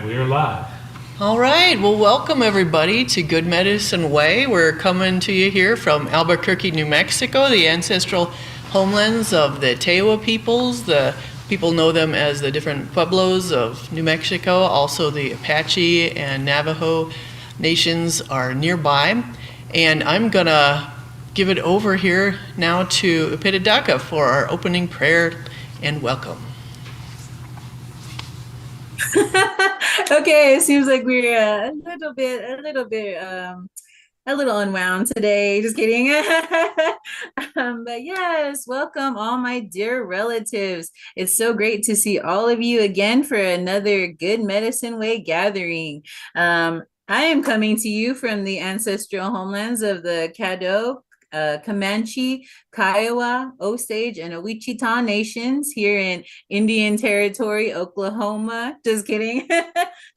we are live. All right, well, welcome everybody to Good Medicine Way. We're coming to you here from Albuquerque, New Mexico, the ancestral homelands of the Tewa peoples. The people know them as the different pueblos of New Mexico. Also, the Apache and Navajo nations are nearby. And I'm going to give it over here now to Epitadaka for our opening prayer and welcome. Okay, it seems like we're a little unwound today. Just kidding. But yes, welcome all my dear relatives. It's so great to see all of you again for another Good Medicine Way gathering. I am coming to you from the ancestral homelands of the Caddo, Comanche, Kiowa, Osage, and Wichita nations here in Indian Territory, Oklahoma. Just kidding.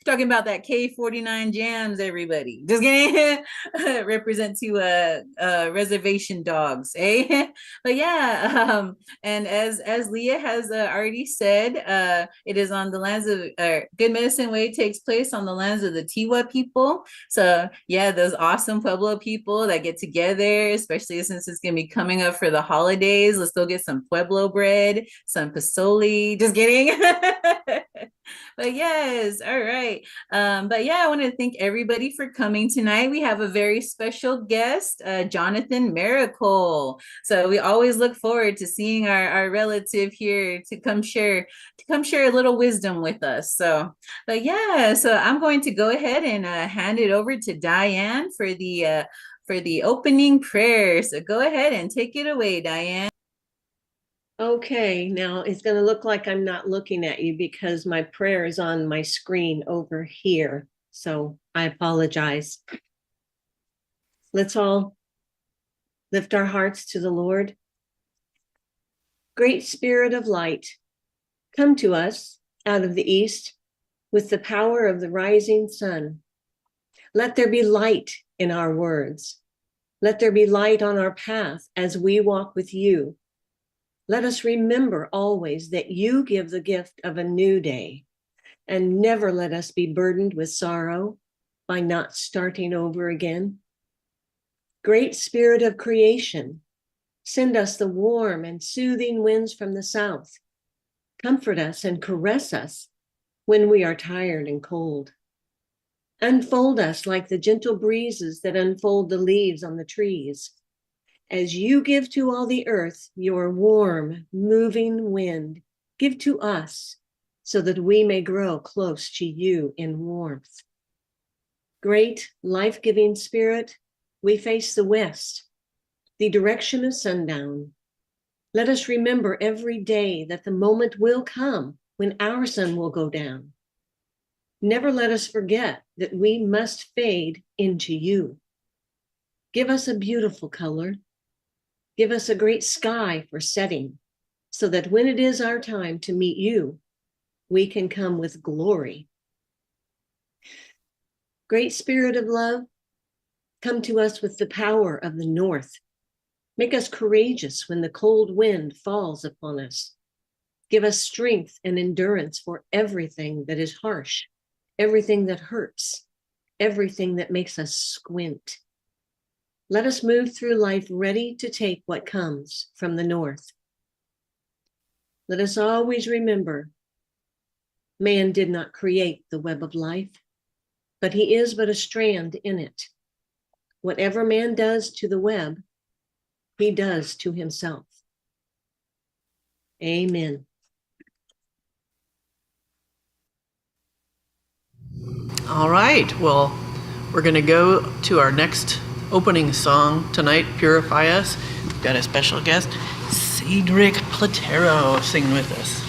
Talking about that K-49 jams, everybody. Just kidding. Represent to reservation dogs, eh? But yeah, and as Leah has already said, it is on the lands of Good Medicine Way takes place on the lands of the Tewa people. So yeah, those awesome Pueblo people that get together, especially since it's gonna be coming up for the holidays. Let's go get some Pueblo bread, some pasoli. Just kidding. But yes, all right. But yeah, I want to thank everybody for coming tonight. We have a very special guest, Jonathan Maracle. So we always look forward to seeing our relative here to come share a little wisdom with us. So, but yeah, so I'm going to go ahead and hand it over to Diane for the opening prayer. So go ahead and take it away, Diane. Okay, now it's going to look like I'm not looking at you because my prayer is on my screen over here. So I apologize. Let's all lift our hearts to the Lord. Great Spirit of light, come to us out of the east with the power of the rising sun. Let there be light in our words. Let there be light on our path as we walk with you. Let us remember always that you give the gift of a new day, and never let us be burdened with sorrow by not starting over again. Great Spirit of creation, send us the warm and soothing winds from the south. Comfort us and caress us when we are tired and cold. Unfold us like the gentle breezes that unfold the leaves on the trees. As you give to all the earth your warm, moving wind, give to us so that we may grow close to you in warmth. Great, life-giving Spirit, we face the west, the direction of sundown. Let us remember every day that the moment will come when our sun will go down. Never let us forget that we must fade into you. Give us a beautiful color. Give us a great sky for setting, so that when it is our time to meet you, we can come with glory. Great Spirit of love, come to us with the power of the north. Make us courageous when the cold wind falls upon us. Give us strength and endurance for everything that is harsh, everything that hurts, everything that makes us squint. Let us move through life ready to take what comes from the north. Let us always remember, man did not create the web of life, but he is but a strand in it. Whatever man does to the web, he does to himself. Amen. All right, well, we're going to go to our next opening song tonight, Purify Us. We've got a special guest, Cedric Platero, singing with us.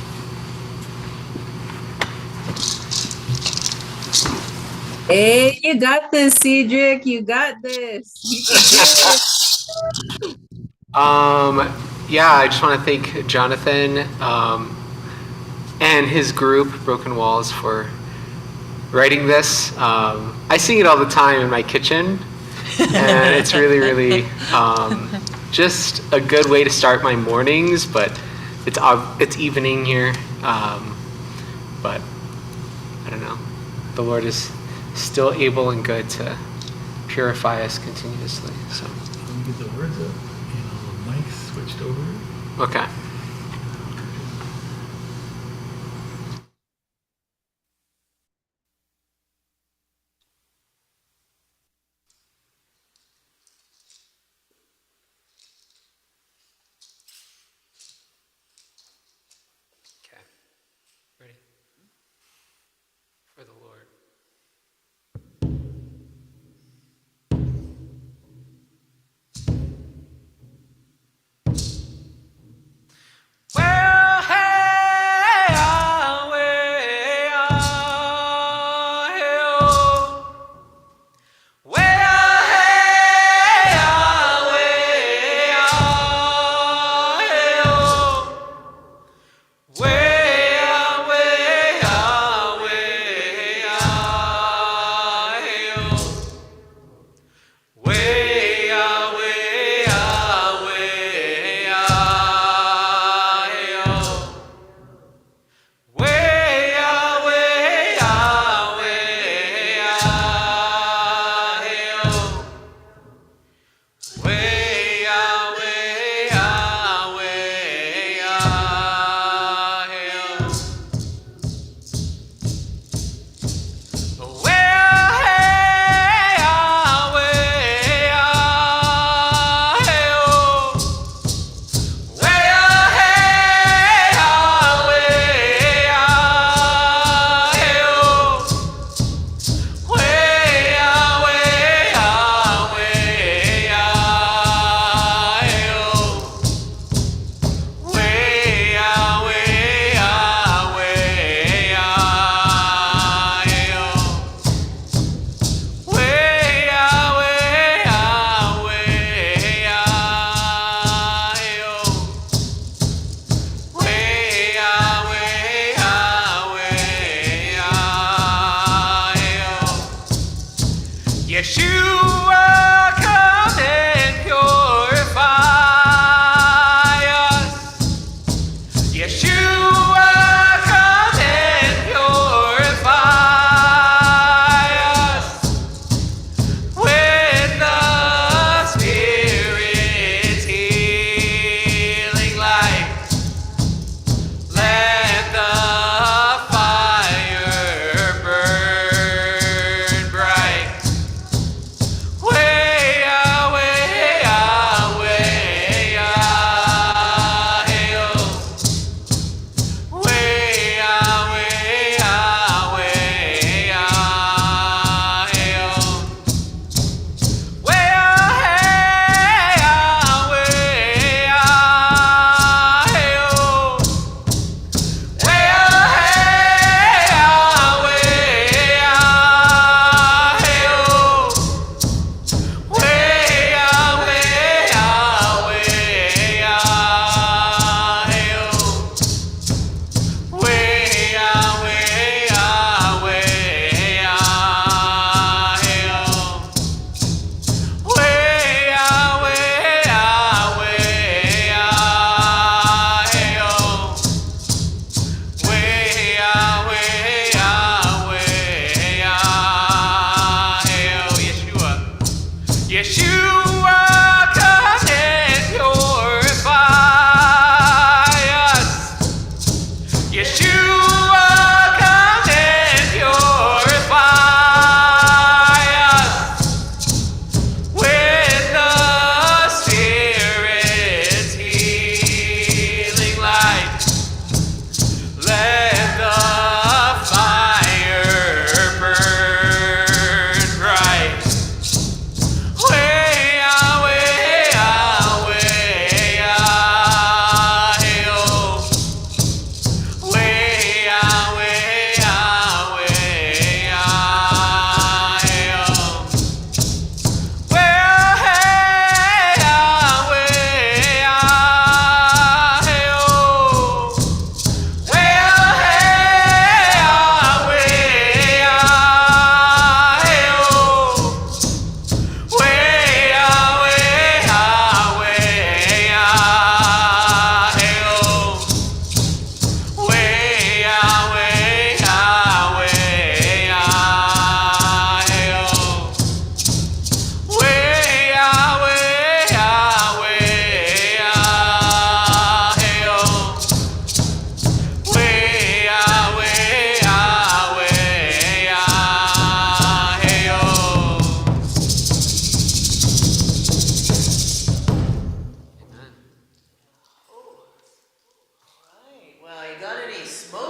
Hey, you got this, Cedric. You got this. You can do it. Yeah, I just want to thank Jonathan and his group, Broken Walls, for writing this. I sing it all the time in my kitchen, and it's really, really just a good way to start my mornings, but it's evening here, but I don't know. the Lord is still able and good to purify us continuously. So. Let me get the words up. The mic switched over. Okay. Okay. Ready? For the Lord.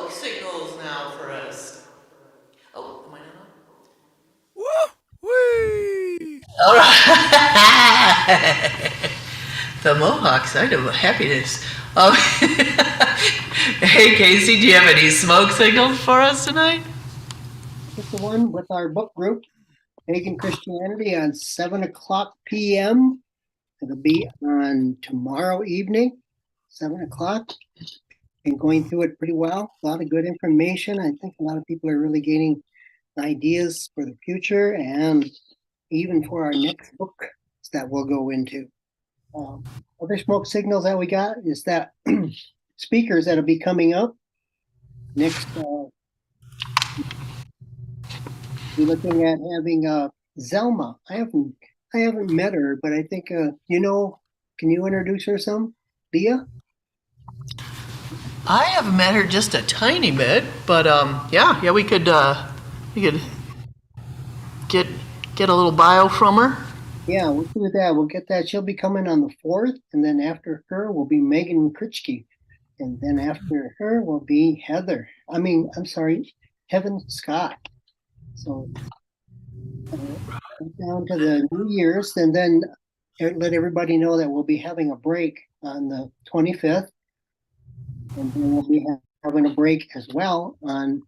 smoke signals now for us. Oh, am I not on? Woo-wee! All right. The Mohawk side of happiness. Hey, Casey, do you have any smoke signals for us tonight? Just the one with our book group, Pagan Christianity, on 7 o'clock p.m. It'll be on tomorrow evening, 7 o'clock. Been going through it pretty well. A lot of good information. I think a lot of people are really gaining ideas for the future and even for our next book that we'll go into. Other smoke signals that we got is that speakers that'll be coming up next. We're looking at having Zelma. I haven't met her, but I think can you introduce her some? Leah? I have met her just a tiny bit, but yeah, we could get a little bio from her. Yeah, we'll do that. We'll get that. She'll be coming on the 4th, and then after her will be Megan Kritschke. And then after her will be Heather. I'm sorry, Heaven Scott. So down to the New Year's, and then let everybody know that we'll be having a break on the 25th, and then we'll be having a break as well on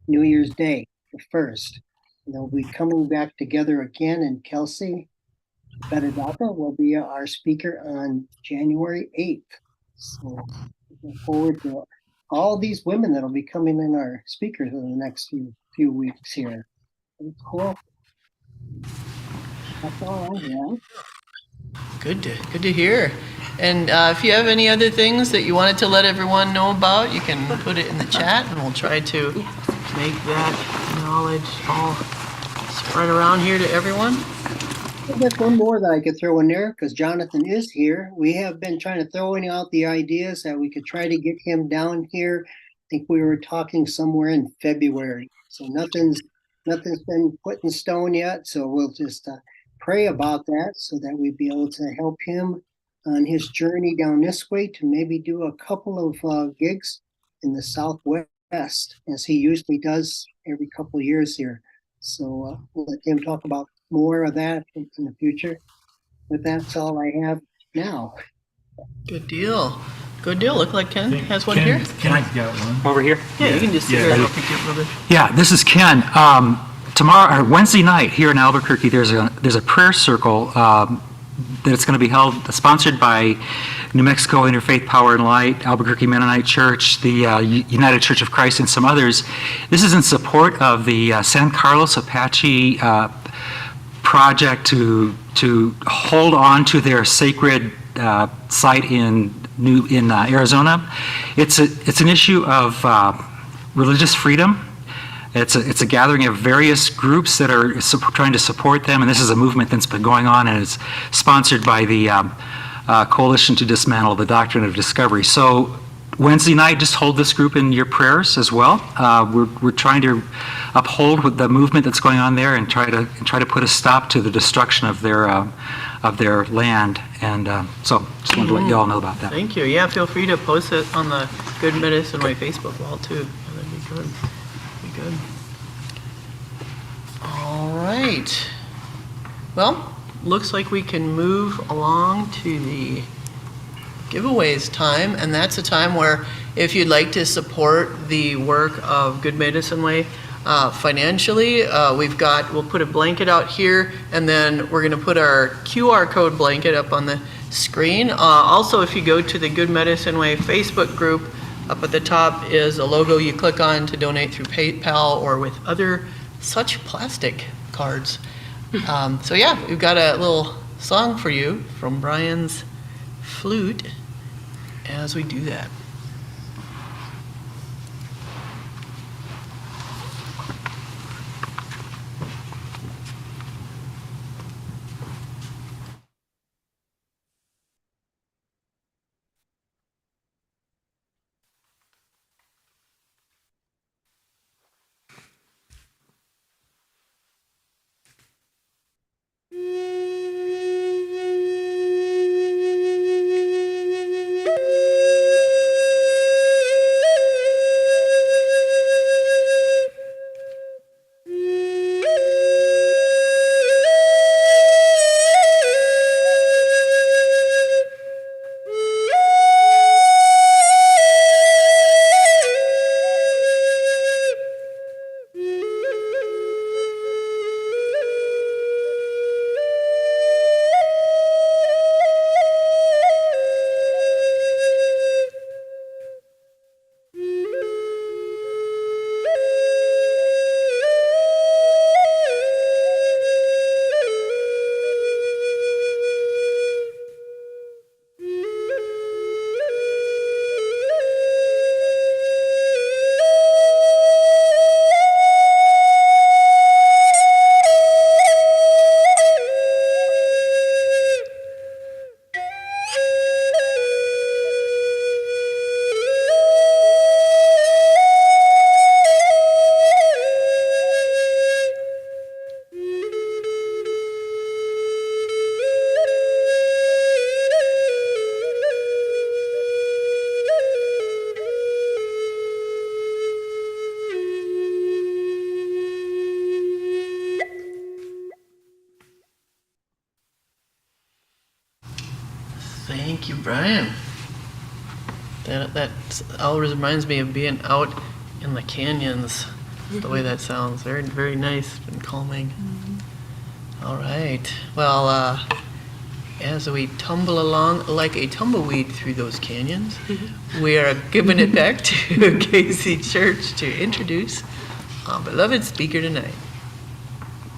New Year's Day, the 1st. And they'll be coming back together again, and Kelsey Betadata will be our speaker on January 8th. So looking forward to all these women that'll be coming in our speakers in the next few weeks here. Pretty cool. That's all I have. Good to hear. And if you have any other things that you wanted to let everyone know about, you can put it in the chat, and we'll try to make that knowledge all spread around here to everyone. There's one more that I could throw in there because Jonathan is here. We have been trying to throw out the ideas that we could try to get him down here. I think we were talking somewhere in February. So nothing's been put in stone yet. So we'll just pray about that so that we'd be able to help him on his journey down this way to maybe do a couple of gigs in the Southwest, as he usually does every couple of years here. So we'll let him talk about more of that in the future. But that's all I have now. Good deal. Look like Ken has one here. Ken's got one. Over here? Yeah, you can just sit here. I don't think you have another. Yeah, this is Ken. Tomorrow or Wednesday night here in Albuquerque, there's a prayer circle that's going to be held, sponsored by New Mexico Interfaith Power and Light, Albuquerque Mennonite Church, the United Church of Christ, and some others. This is in support of the San Carlos Apache project to hold on to their sacred site in Arizona. It's an issue of religious freedom. It's a gathering of various groups that are trying to support them, and this is a movement that's been going on, and it's sponsored by the Coalition to Dismantle the Doctrine of Discovery. So Wednesday night, just hold this group in your prayers as well. We're trying to uphold with the movement that's going on there and try to put a stop to the destruction of their land. And so just wanted to let you all know about that. Thank you. Yeah, feel free to post it on the Good Medicine Way Facebook wall too. That'd be good. Good. All right. Well, looks like we can move along to the giveaways time, and that's a time where if you'd like to support the work of Good Medicine Way financially, we'll put a blanket out here, and then we're going to put our QR code blanket up on the screen. Also, if you go to the Good Medicine Way Facebook group, up at the top is a logo you click on to donate through PayPal or with other such plastic cards. So yeah, we've got a little song for you from Brian's flute as we do that. Brian, that always reminds me of being out in the canyons. The way that sounds, very very nice and calming. All right. Well, as we tumble along like a tumbleweed through those canyons, we are giving it back to Casey Church to introduce our beloved speaker tonight.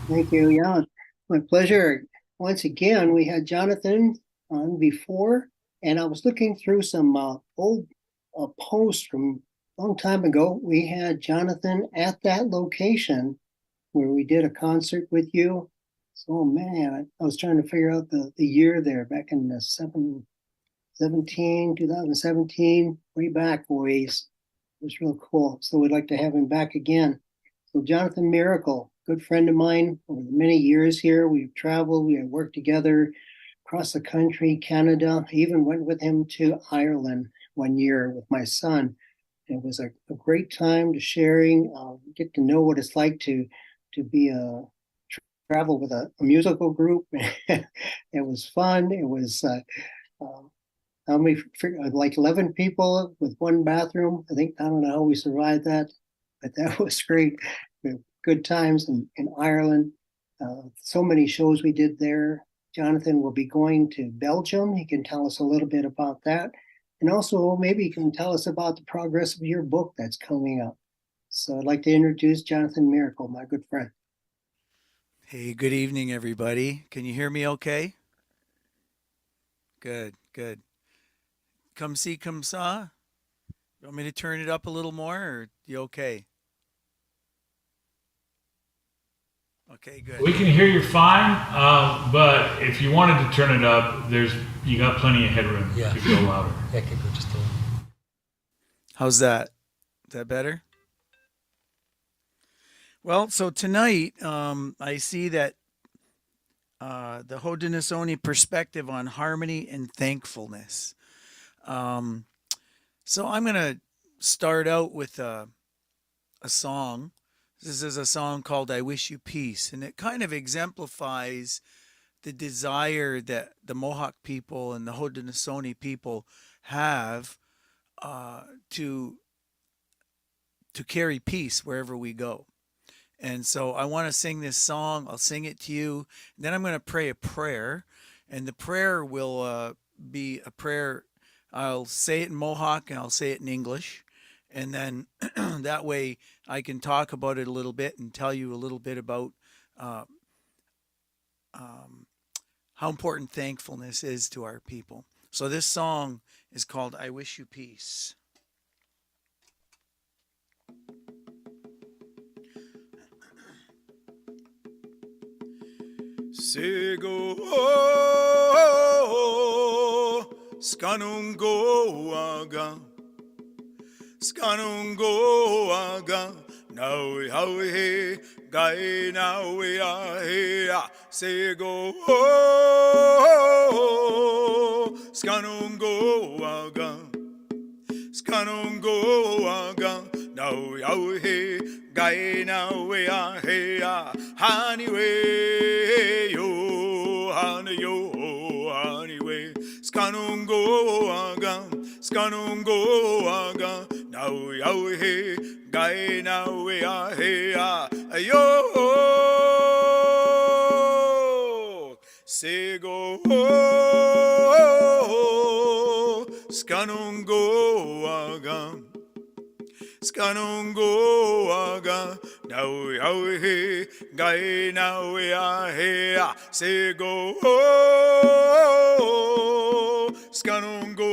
Thank you. Yeah, my pleasure. Once again, we had Jonathan on before, and I was looking through some old posts from a long time ago. We had Jonathan at that location where we did a concert with you. So, man, I was trying to figure out the year there back in the 2017, way back ways. It was real cool. So we'd like to have him back again. So Jonathan Maracle, good friend of mine over the many years here. We've traveled, we have worked together across the country, Canada. I even went with him to Ireland one year with my son. It was a great time to sharing, get to know what it's like to be travel with a musical group. It was fun. It was how many, like 11 people with one bathroom. I don't know how we survived that, but that was great. Good times in Ireland. So many shows we did there. Jonathan will be going to Belgium. He can tell us a little bit about that. And also maybe he can tell us about the progress of your book that's coming up. So I'd like to introduce Jonathan Maracle, my good friend. Hey, good evening, everybody. Can you hear me okay? Good, good. Come see, come saw. You want me to turn it up a little more, or you okay? Okay, good. We can hear you fine, but if you wanted to turn it up, you got plenty of headroom. Yeah. To go louder. Yeah, could go just a little. How's that? Is that better? Well, so tonight, I see that the Haudenosaunee perspective on harmony and thankfulness. So I'm going to start out with a song. This is a song called I Wish You Peace, and it kind of exemplifies the desire that the Mohawk people and the Haudenosaunee people have to carry peace wherever we go. And so I want to sing this song. I'll sing it to you. Then I'm going to pray a prayer. And the prayer will be a prayer. I'll say it in Mohawk and I'll say it in English. And then that way I can talk about it a little bit and tell you a little bit about how important thankfulness is to our people. So this song is called I Wish You Peace. Sego skanungo aga nawe hawe gai nawe a sego skanungo aga nawe hawe gai nawe a honey way yo honey way skanungo aga now yawe gai nawe a yo sego skanungo aga now yawe gai nawe a sego skanungo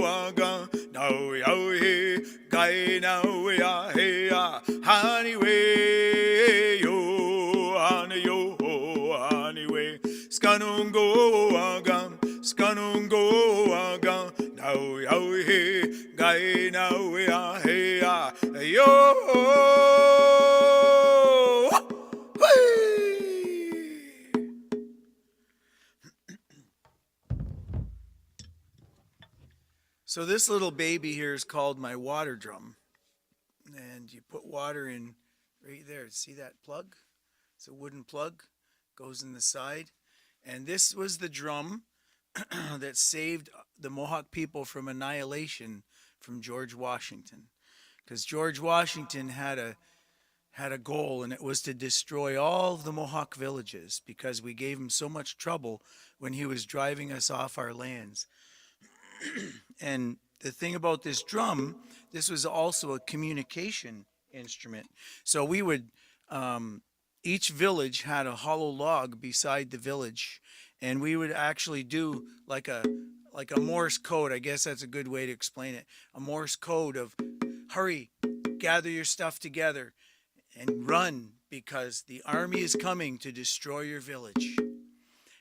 aga now yawe gai nawe a honey way yo honey way skanungo aga now yawe gai nawe a yo So this little baby here is called my water drum. And you put water in right there. See that plug? It's a wooden plug. Goes in the side. And this was the drum that saved the Mohawk people from annihilation from George Washington. Because George Washington had a goal, and it was to destroy all of the Mohawk villages because we gave him so much trouble when he was driving us off our lands. And the thing about this drum, this was also a communication instrument. So we would, each village had a hollow log beside the village, and we would actually do like a Morse code. I guess that's a good way to explain it. A Morse code of hurry, gather your stuff together, and run because the army is coming to destroy your village.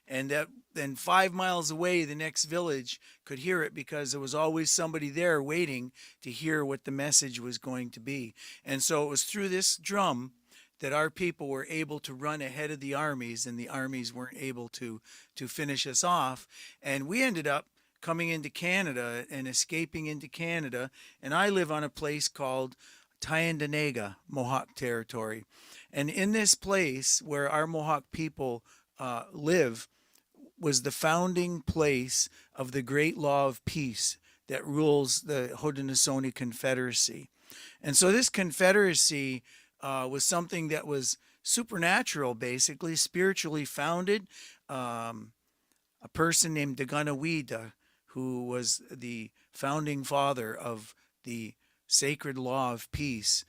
And that then 5 miles away, the next village could hear it because there was always somebody there waiting to hear what the message was going to be. And so it was through this drum that our people were able to run ahead of the armies, and the armies weren't able to finish us off. And we ended up coming into Canada and escaping into Canada. And I live on a place called Haudenosaunee, Mohawk territory. And in this place where our Mohawk people live was the founding place of the great law of peace that rules the Haudenosaunee Confederacy. And so this confederacy was something that was supernatural, basically, spiritually founded. A person named Daganawida, who was the founding father of the sacred law of peace,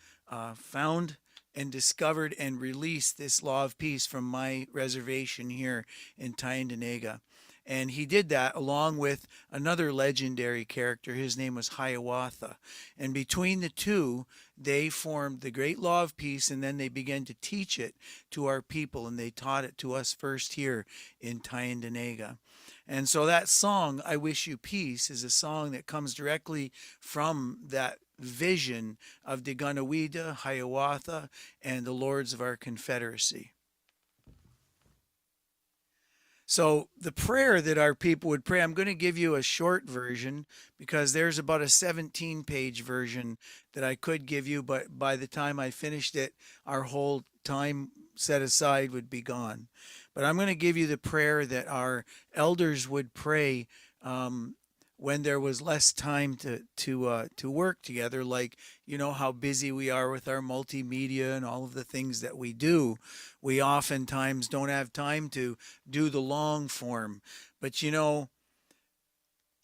found and discovered and released this law of peace from my reservation here in Tyendinaga. And he did that along with another legendary character. His name was Hiawatha. And between the two, they formed the great law of peace, and then they began to teach it to our people, and they taught it to us first here in Tyendinaga. And so that song, I Wish You Peace, is a song that comes directly from that vision of Daganawida, Hiawatha, and the lords of our confederacy. So the prayer that our people would pray, I'm going to give you a short version because there's about a 17-page version that I could give you, but by the time I finished it, our whole time set aside would be gone. But I'm going to give you the prayer that our elders would pray when there was less time to work together, like, you know, how busy we are with our multimedia and all of the things that we do. We oftentimes don't have time to do the long form. But, you know,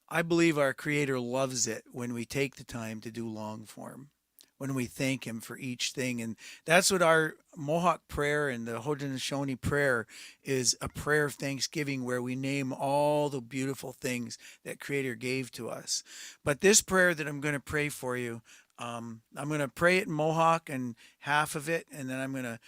I believe our Creator loves it when we take the time to do long form, when we thank Him for each thing. And that's what our Mohawk prayer and the Haudenosaunee prayer is, a prayer of thanksgiving where we name all the beautiful things that Creator gave to us. But this prayer that I'm going to pray for you, I'm going to pray it in Mohawk and half of it, and then I'm going to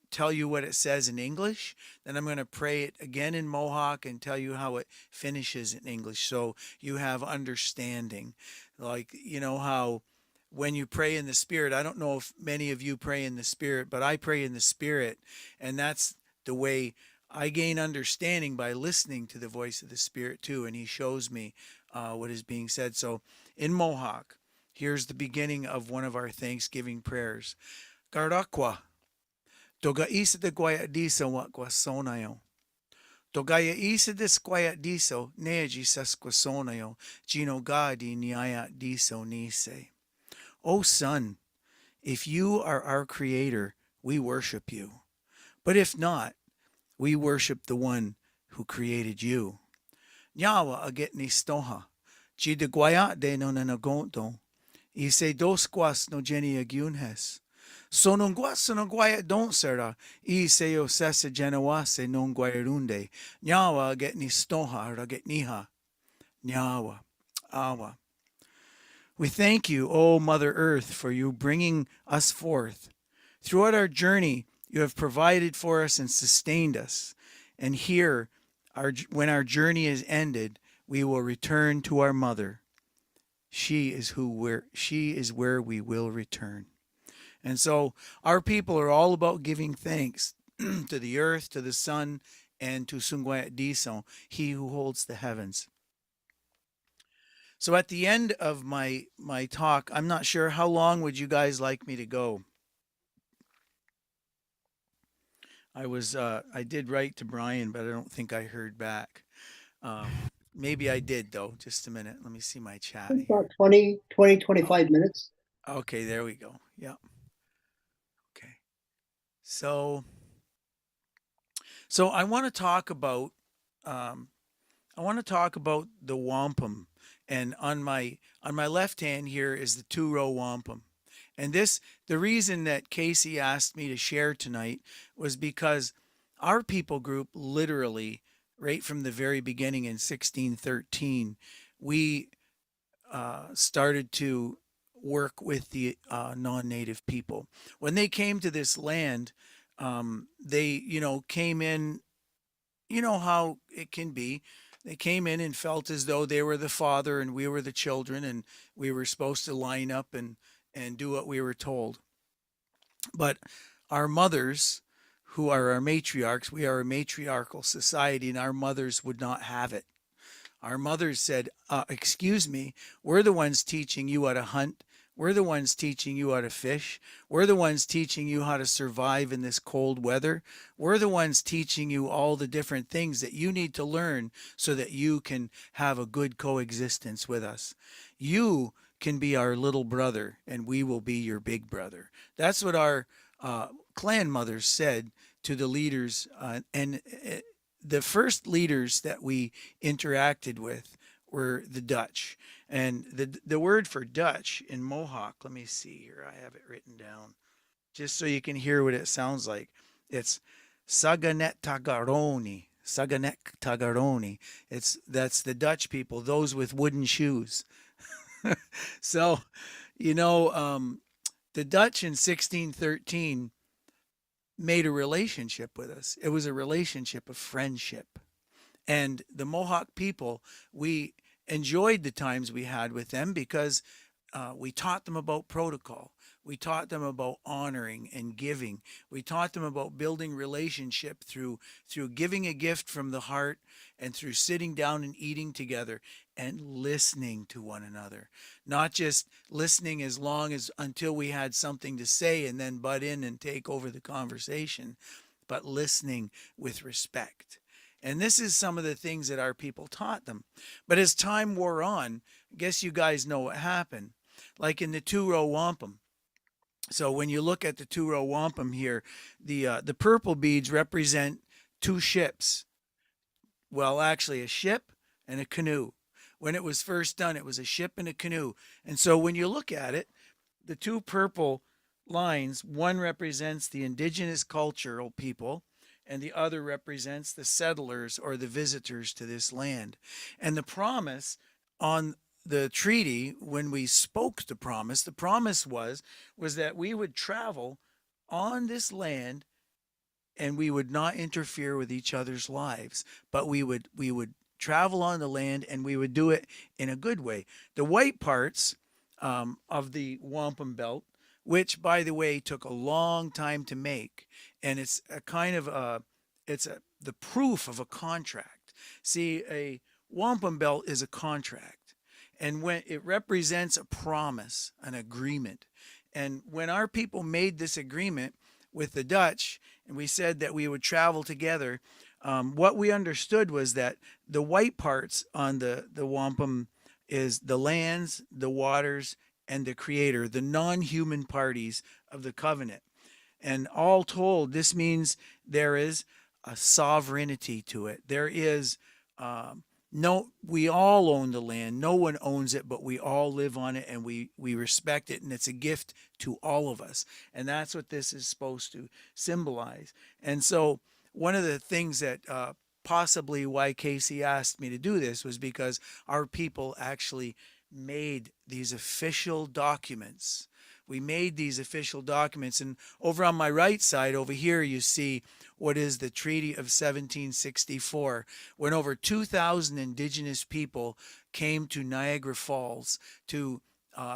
tell you what it says in English. Then I'm going to pray it again in Mohawk and tell you how it finishes in English so you have understanding. Like, you know how when you pray in the Spirit, I don't know if many of you pray in the Spirit, but I pray in the Spirit, and that's the way I gain understanding, by listening to the voice of the Spirit too, and He shows me what is being said. So in Mohawk, here's the beginning of one of our Thanksgiving prayers. Garakwa, toga isa de guaya diso wakwa sonayo. Togaya isa de squaya diso neji sasquasonayo, gino gadi niaya diso nise. O Son, if you are our Creator, we worship you. But if not, we worship the one who created you. Nyawa aget ni stoha, chi de guaya de no nanagonto, y se dos guas no geni agunhes. So non guas no guaya don't sera, y se yo sesa genawase non guayarunde. Nyawa aget ni stoha raget niha. Nyawa, awa. We thank you, O Mother Earth, for you bringing us forth. Throughout our journey, you have provided for us and sustained us. And here, when our journey is ended, we will return to our mother. She is where we will return. And so our people are all about giving thanks to the earth, to the sun, and to Sungwayat Diso, he who holds the heavens. So at the end of my talk, I'm not sure how long would you guys like me to go. I did write to Brian, but I don't think I heard back. Um, Maybe I did though. Just a minute. Let me see my chat here. About 25 minutes. Okay, there we go. Yeah. Okay. So, so I want to talk about, um, I want to talk about the wampum, and on my left hand here is the two-row wampum. And this, the reason that Casey asked me to share tonight was because our people group literally, right from the very beginning in 1613, we started to work with the non-native people. When they came to this land, they, came in, you know how it can be. They came in and felt as though they were the father and we were the children, and we were supposed to line up and do what we were told. But our mothers, who are our matriarchs, we are a matriarchal society, and our mothers would not have it. Our mothers said, excuse me, we're the ones teaching you how to hunt. We're the ones teaching you how to fish. We're the ones teaching you how to survive in this cold weather. We're the ones teaching you all the different things that you need to learn so that you can have a good coexistence with us. You can be our little brother and we will be your big brother. That's what our clan mothers said to the leaders. And the first leaders that we interacted with were the Dutch. And the word for Dutch in Mohawk, let me see here, I have it written down, just so you can hear what it sounds like. It's Saganet Tagaroni. Saganet Tagaroni. That's the Dutch people, those with wooden shoes. So, you know, the Dutch in 1613 made a relationship with us. It was a relationship of friendship. And the Mohawk people, we enjoyed the times we had with them because we taught them about protocol. We taught them about honoring and giving. We taught them about building relationship through giving a gift from the heart and through sitting down and eating together and listening to one another. Not just listening as long as until we had something to say and then butt in and take over the conversation, but listening with respect. And this is some of the things that our people taught them. But as time wore on, I guess you guys know what happened. Like in the two-row wampum. So when you look at the two-row wampum here, the purple beads represent two ships. Well, actually a ship and a canoe. When it was first done, it was a ship and a canoe. And so when you look at it, the two purple lines, one represents the indigenous cultural people, and the other represents the settlers or the visitors to this land. And the promise on the treaty, when we spoke the promise was that we would travel on this land and we would not interfere with each other's lives, but we would travel on the land and we would do it in a good way. The white parts of the wampum belt, which by the way took a long time to make, and it's a kind of the proof of a contract. See, a wampum belt is a contract, and when it represents a promise, an agreement. And when our people made this agreement with the Dutch, and we said that we would travel together, what we understood was that the white parts on the wampum is the lands, the waters, and the creator, the non-human parties of the covenant. And all told, this means there is a sovereignty to it. There is no, we all own the land. No one owns it, but we all live on it and we respect it. And it's a gift to all of us. And that's what this is supposed to symbolize. And so one of the things that possibly why Casey asked me to do this was because our people actually made these official documents. We made these official documents. And over on my right side, over here, you see what is the Treaty of 1764, when over 2,000 indigenous people came to Niagara Falls to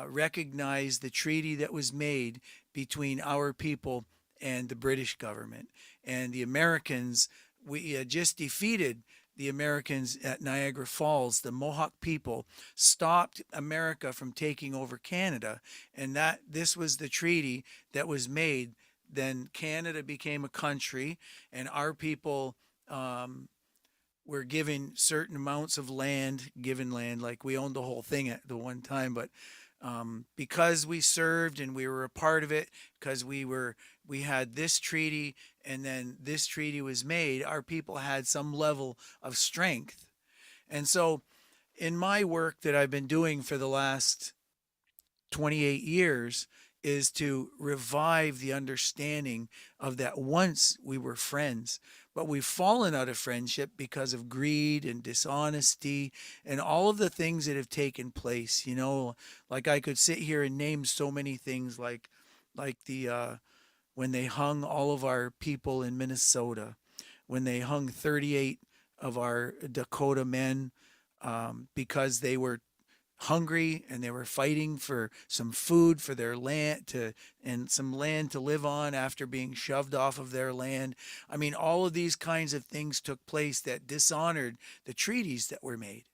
recognize the treaty that was made between our people and the British government. And the Americans, we had just defeated the Americans at Niagara Falls. The Mohawk people stopped America from taking over Canada, and that this was the treaty that was made then Canada became a country, and our people were given certain amounts of land, given land, like we owned the whole thing at the one time, but because we served and we were a part of it, because we had this treaty, and then this treaty was made, our people had some level of strength. And so in my work that I've been doing for the last 28 years is to revive the understanding of that once we were friends, but we've fallen out of friendship because of greed and dishonesty and all of the things that have taken place. You know, like I could sit here and name so many things, like the when they hung all of our people in Minnesota, when they hung 38 of our Dakota men because they were hungry and they were fighting for some food for their land to and some land to live on after being shoved off of their land. I mean, all of these kinds of things took place that dishonored the treaties that were made.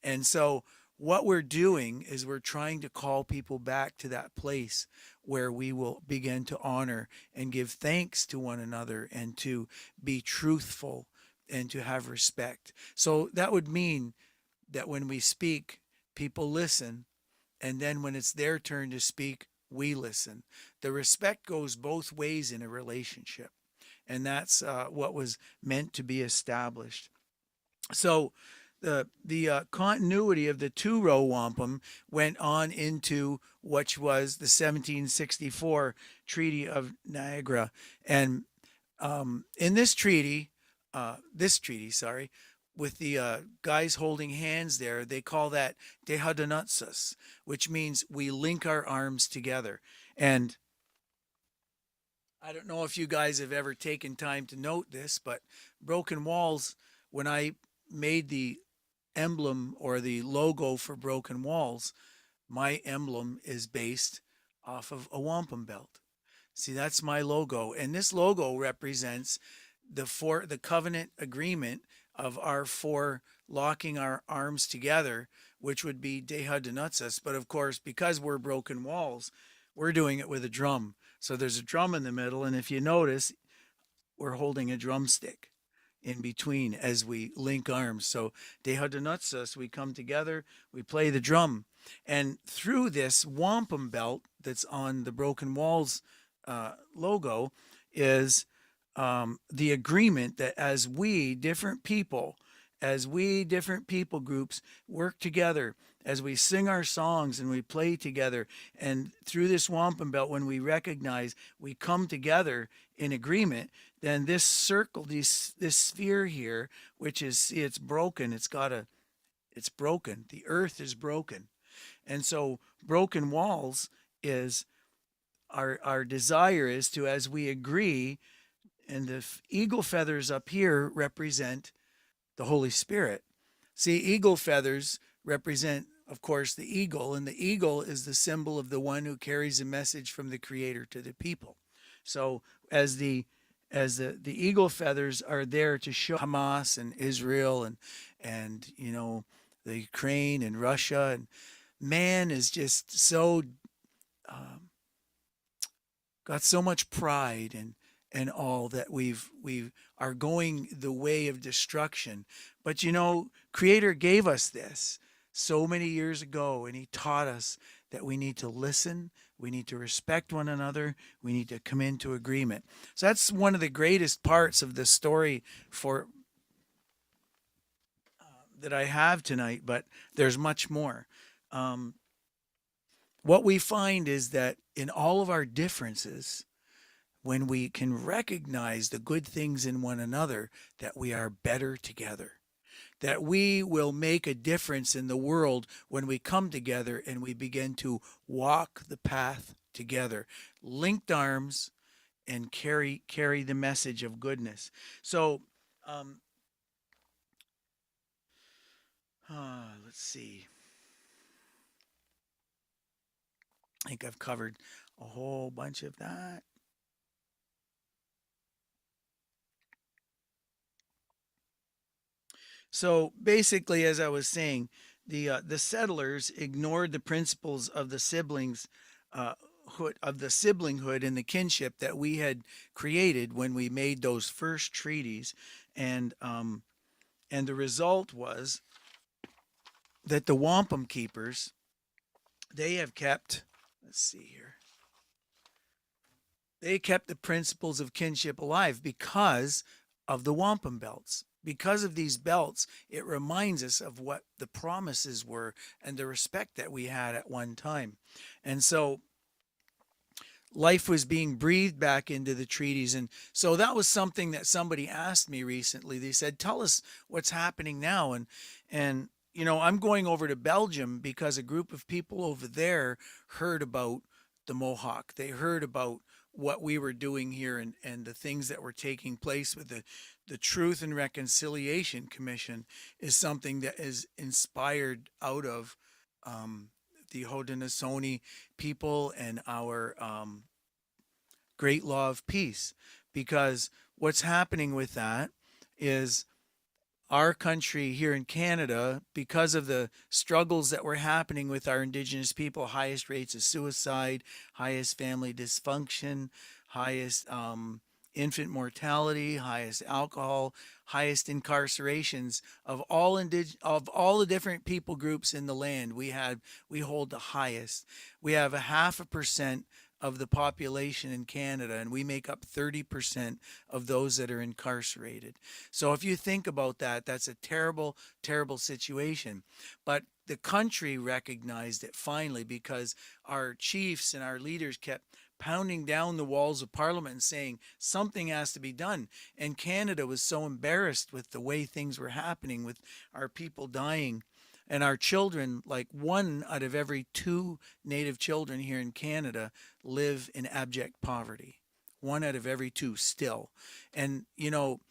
And so what we're doing is we're trying to call people back to that place where we will begin to honor and give thanks to one another and to be truthful and to have respect. So that would mean that when we speak, people listen, and then when it's their turn to speak, we listen. The respect goes both ways in a relationship, and that's what was meant to be established. So the continuity of the two-row wampum went on into which was the 1764 Treaty of Niagara, and in this treaty, sorry, with the guys holding hands there, they call that de Haudenosaunee, which means we link our arms together. And I don't know if you guys have ever taken time to note this, but Broken Walls, when I made the emblem or the logo for Broken Walls, my emblem is based off of a wampum belt. See, that's my logo, and this logo represents the covenant agreement of our four locking our arms together, which would be De Haudenosaunee. But of course, because we're Broken Walls, we're doing it with a drum. So there's a drum in the middle, and if you notice, we're holding a drumstick in between as we link arms. So De Haudenosaunee, we come together, we play the drum. And through this wampum belt that's on the Broken Walls logo is the agreement that as we different people groups work together, as we sing our songs and we play together, and through this wampum belt, when we recognize we come together in agreement, then this circle, this sphere here, which is, see, it's broken, it's broken, the earth is broken. And so Broken Walls is our desire is to, as we agree, and the eagle feathers up here represent the Holy Spirit. See, eagle feathers represent, of course, the eagle, and the eagle is the symbol of the one who carries a message from the Creator to the people. So as the eagle feathers are there to show Hamas and Israel and you know, the Ukraine and Russia, and man is just so got so much pride and all that we are going the way of destruction. But you know, Creator gave us this so many years ago, and He taught us that we need to listen, we need to respect one another, we need to come into agreement. So that's one of the greatest parts of the story for that I have tonight. But there's much more. What we find is that in all of our differences, when we can recognize the good things in one another, that we are better together, that we will make a difference in the world when we come together and we begin to walk the path together, linked arms, and carry the message of goodness. So let's see. I think I've covered a whole bunch of that. So basically, as I was saying, the settlers ignored the principles of the siblings of the siblinghood and the kinship that we had created when we made those first treaties. And the result was that the wampum keepers, they have kept, let's see here, they kept the principles of kinship alive because of the wampum belts. Because of these belts, it reminds us of what the promises were and the respect that we had at one time. And so life was being breathed back into the treaties. And so that was something that somebody asked me recently. They said, tell us what's happening now. And you know, I'm going over to Belgium because a group of people over there heard about the Mohawk. They heard about what we were doing here, and the things that were taking place with the Truth and Reconciliation Commission is something that is inspired out of the Haudenosaunee people and our great law of peace. Because what's happening with that is our country here in Canada, because of the struggles that were happening with our Indigenous people, highest rates of suicide, highest family dysfunction, highest infant mortality, highest alcohol, highest incarcerations of of all the different people groups in the land. We hold the highest. We have a 0.5% of the population in Canada, and we make up 30% of those that are incarcerated. So if you think about that, that's a terrible, terrible situation. But the country recognized it finally because our chiefs and our leaders kept pounding down the walls of Parliament and saying something has to be done. And Canada was so embarrassed with the way things were happening, with our people dying. And our children, like 1 out of every 2 Native children here in Canada, live in abject poverty. 1 out of every 2 still. And, you know,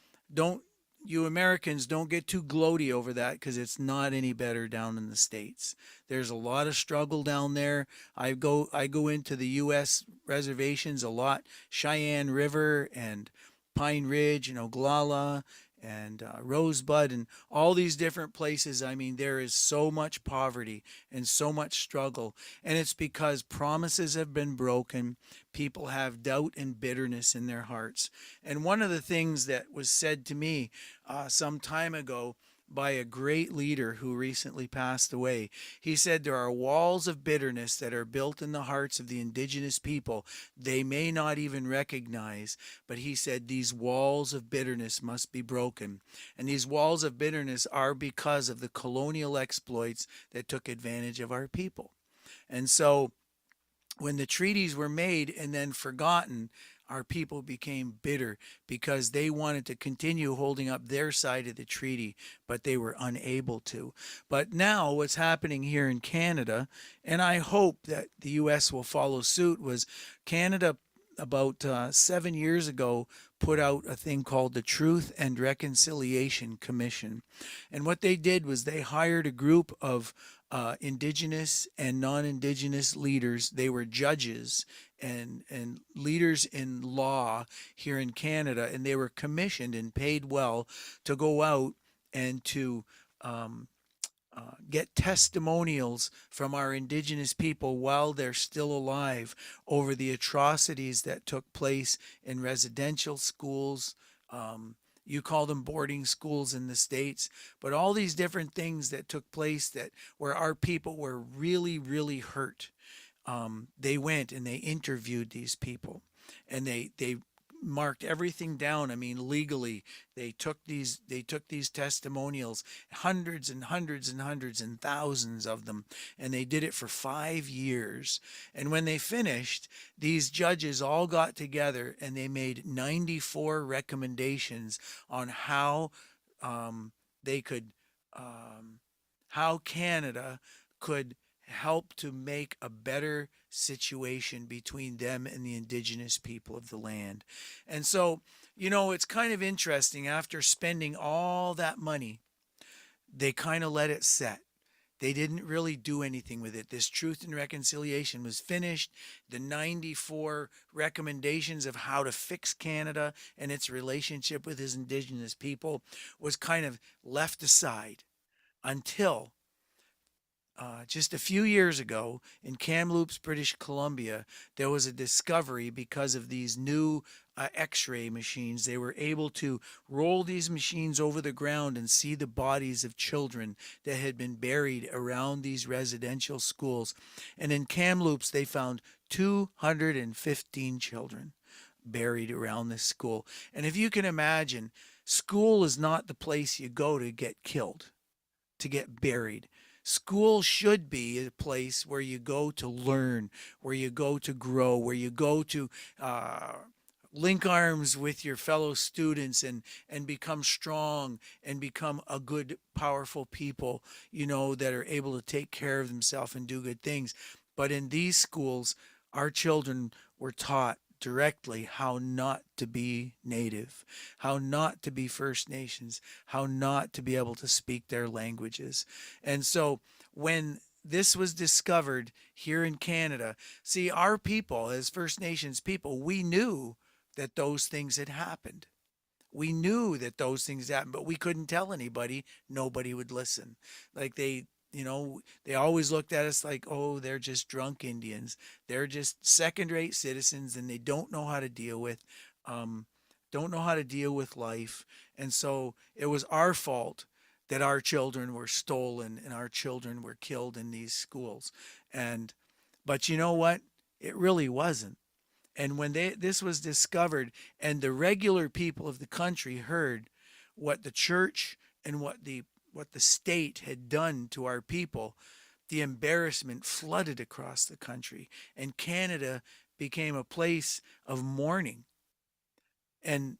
you Americans don't get too gloaty over that because it's not any better down in the States. There's a lot of struggle down there. I go into the U.S. reservations a lot, Cheyenne River and Pine Ridge and Oglala and Rosebud and all these different places. I mean, there is so much poverty and so much struggle. And it's because promises have been broken. People have doubt and bitterness in their hearts. And one of the things that was said to me some time ago by a great leader who recently passed away. He said there are walls of bitterness that are built in the hearts of the Indigenous people they may not even recognize, but he said these walls of bitterness must be broken. And these walls of bitterness are because of the colonial exploits that took advantage of our people. And so when the treaties were made and then forgotten, our people became bitter because they wanted to continue holding up their side of the treaty, but they were unable to. But now what's happening here in Canada, and I hope that the U.S. will follow suit, was Canada about 7 years ago put out a thing called the Truth and Reconciliation Commission. And what they did was they hired a group of Indigenous and non-Indigenous leaders. They were judges and leaders in law here in Canada, and they were commissioned and paid well to go out and to get testimonials from our Indigenous people while they're still alive over the atrocities that took place in residential schools. You call them boarding schools in the States, but all these different things that took place that where our people were really, really hurt. They went and they interviewed these people, and they marked everything down. I mean, legally, they took these testimonials, hundreds and hundreds and hundreds and thousands of them, and they did it for 5 years. And when they finished, these judges all got together and they made 94 recommendations on how they could, how Canada could help to make a better situation between them and the Indigenous people of the land. And so, you know, it's kind of interesting. After spending all that money, they kind of let it set. They didn't really do anything with it. This Truth and Reconciliation was finished. The 94 recommendations of how to fix Canada and its relationship with its Indigenous people was kind of left aside until just a few years ago in Kamloops, British Columbia, there was a discovery because of these new x-ray machines. They were able to roll these machines over the ground and see the bodies of children that had been buried around these residential schools. And in Kamloops, they found 215 children buried around this school. And if you can imagine, school is not the place you go to get killed, to get buried. School should be a place where you go to learn, where you go to grow, where you go to link arms with your fellow students and become strong and become a good, powerful people, that are able to take care of themselves and do good things. But in these schools, our children were taught directly how not to be Native, how not to be First Nations, how not to be able to speak their languages. And so when this was discovered here in Canada, see, our people, as First Nations people, we knew that those things had happened. We knew that those things happened, but we couldn't tell anybody. Nobody would listen. Like they always looked at us like, oh, they're just drunk Indians. They're just second-rate citizens, and they don't know how to deal with, life. And so it was our fault that our children were stolen and our children were killed in these schools. But you know what? It really wasn't. And when this was discovered and the regular people of the country heard what the church and what the state had done to our people, the embarrassment flooded across the country, and Canada became a place of mourning. And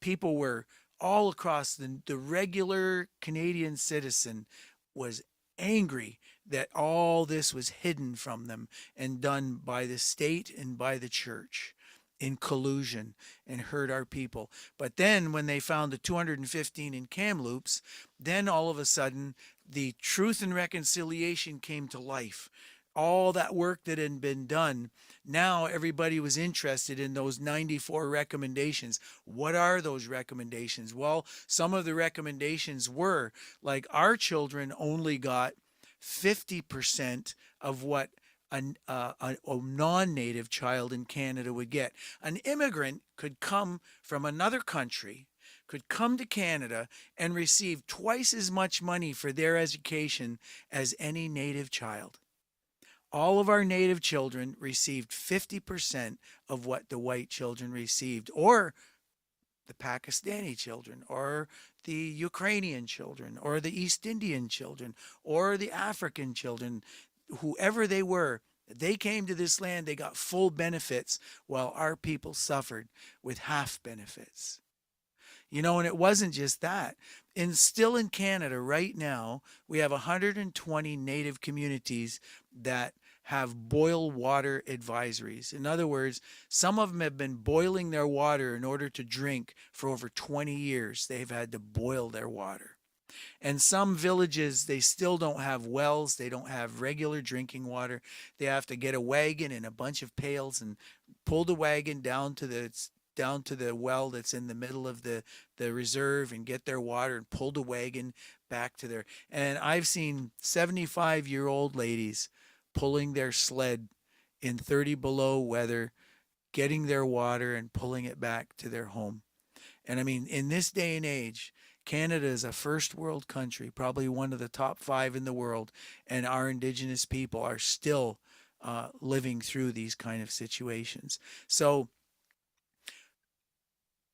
people were all across the regular Canadian citizen was angry that all this was hidden from them and done by the state and by the church in collusion and hurt our people. But then when they found the 215 in Kamloops, then all of a sudden the Truth and Reconciliation came to life. All that work that had been done, now everybody was interested in those 94 recommendations. What are those recommendations? Well, some of the recommendations were like our children only got 50% of what a non-native child in Canada would get. An immigrant could come from another country, could come to Canada and receive twice as much money for their education as any native child. All of our native children received 50% of what the white children received, or the Pakistani children, or the Ukrainian children, or the East Indian children, or the African children, whoever they were. They came to this land, they got full benefits, while our people suffered with half benefits. And it wasn't just that. Still in Canada right now, we have 120 Native communities that have boil water advisories. In other words, some of them have been boiling their water in order to drink for over 20 years. They've had to boil their water. And some villages, they still don't have wells. They don't have regular drinking water. They have to get a wagon and a bunch of pails and pull the wagon down to the well that's in the middle of the reserve and get their water and pull the wagon back to their. And I've seen 75-year-old ladies pulling their sled in 30 below weather, getting their water and pulling it back to their home. And I mean, in this day and age, Canada is a first world country, probably one of the top 5 in the world, and our Indigenous people are still living through these kind of situations. So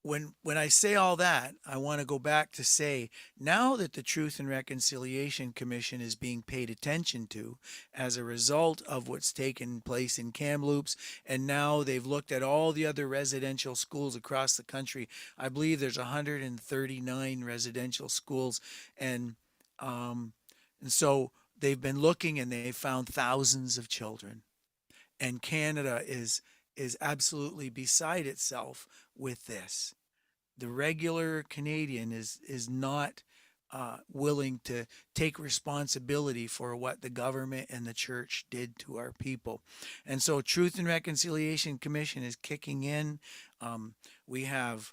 when I say all that, I want to go back to say, now that the Truth and Reconciliation Commission is being paid attention to as a result of what's taken place in Kamloops, and now they've looked at all the other residential schools across the country. I believe there's 139 residential schools, and so they've been looking and they've found thousands of children. And Canada is absolutely beside itself with this. The regular Canadian is not willing to take responsibility for what the government and the church did to our people. And so Truth and Reconciliation Commission is kicking in. We have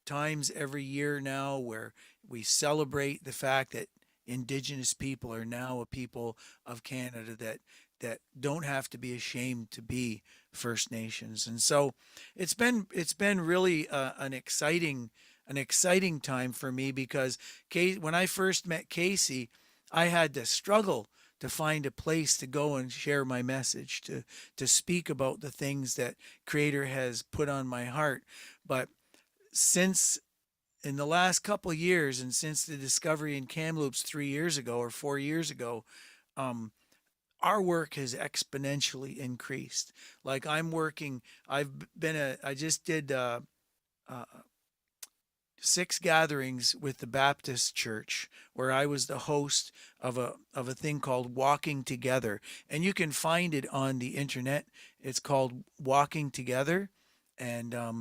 times every year now where we celebrate the fact that Indigenous people are now a people of Canada that don't have to be ashamed to be First Nations. And so it's been really an exciting time for me because when I first met Casey, I had to struggle to find a place to go and share my message, to speak about the things that Creator has put on my heart. But since in the last couple of years, and since the discovery in Kamloops 3 years ago or 4 years ago, um, our work has exponentially increased. Like I just did uh, 6 gatherings with the Baptist Church where I was the host of a thing called Walking Together, and you can find it on the internet. It's called Walking Together, and I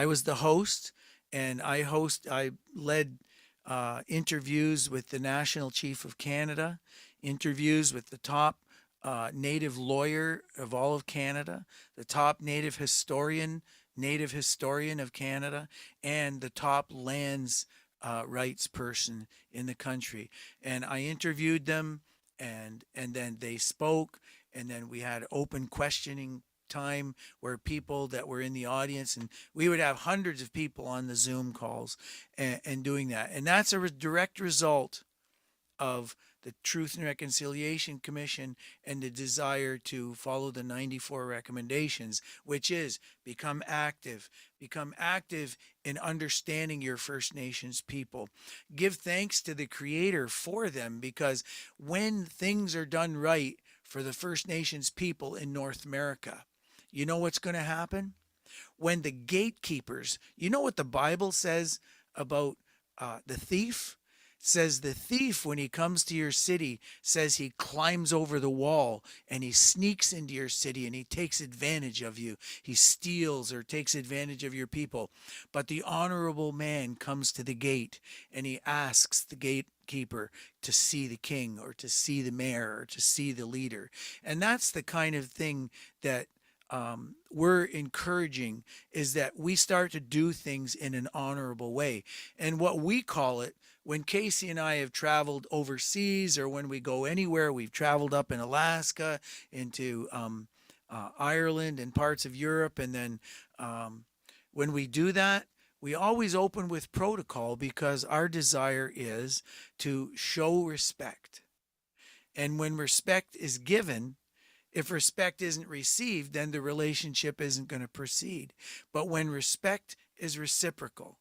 was the host, and I led interviews with the National Chief of Canada, interviews with the top Native lawyer of all of Canada, the top Native historian of Canada, and the top lands rights person in the country. And I interviewed them, and then they spoke, and then we had open questioning time where people that were in the audience, and we would have hundreds of people on the Zoom calls and doing that. And that's a direct result of the Truth and Reconciliation Commission and the desire to follow the 94 recommendations, which is become active. Become active in understanding your First Nations people. Give thanks to the Creator for them, because when things are done right for the First Nations people in North America, you know what's going to happen? When the gatekeepers, you know what the Bible says about the thief? It says the thief, when he comes to your city, says he climbs over the wall and he sneaks into your city and he takes advantage of you. He steals or takes advantage of your people. But the honorable man comes to the gate and he asks the gatekeeper to see the king or to see the mayor or to see the leader. And that's the kind of thing that we're encouraging, is that we start to do things in an honorable way. And what we call it, when Casey and I have traveled overseas, or when we go anywhere, we've traveled up in Alaska, into Ireland and parts of Europe. And then when we do that, we always open with protocol, because our desire is to show respect. And when respect is given, if respect isn't received, then the relationship isn't going to proceed. But when respect is reciprocal,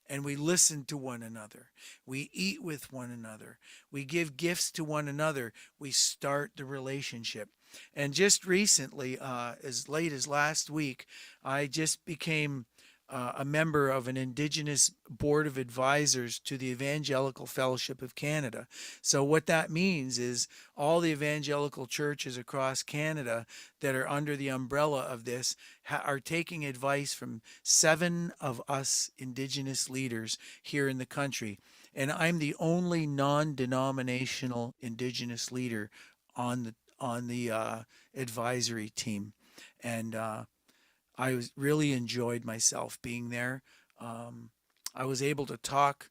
and we listen to one another, we eat with one another, we give gifts to one another, we start the relationship. And just recently, as late as last week, I just became a member of an Indigenous board of advisors to the Evangelical Fellowship of Canada. So what that means is all the evangelical churches across Canada that are under the umbrella of this are taking advice from 7 of us Indigenous leaders here in the country. And I'm the only non-denominational Indigenous leader on the advisory team. And really enjoyed myself being there. I was able to talk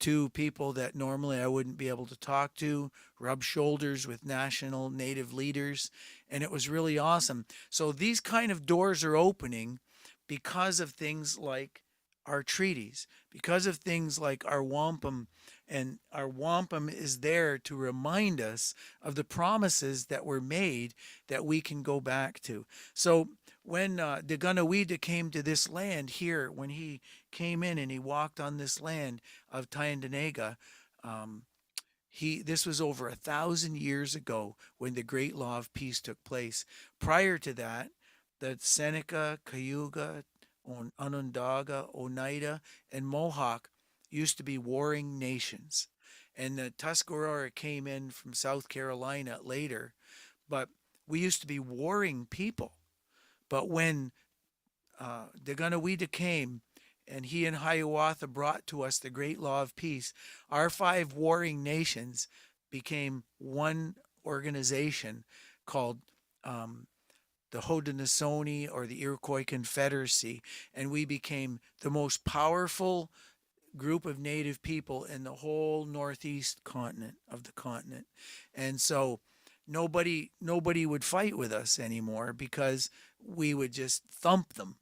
to people that normally I wouldn't be able to talk to, rub shoulders with national Native leaders, and it was really awesome. So these kind of doors are opening because of things like our treaties, because of things like our wampum, and our wampum is there to remind us of the promises that were made that we can go back to. So when the Gunawida came to this land here, when he came in and he walked on this land of Tyendinaga, this was over 1,000 years ago when the Great Law of Peace took place. Prior to that, the Seneca, Cayuga, Onondaga, Oneida, and Mohawk used to be warring nations. And the Tuscarora came in from South Carolina later, but we used to be warring people. But when the Gunawida came and he and Hiawatha brought to us the Great Law of Peace, our 5 warring nations became one organization called the Haudenosaunee, or the Iroquois Confederacy, and we became the most powerful group of native people in the whole northeast continent of the continent. And so nobody would fight with us anymore because we would just thump them.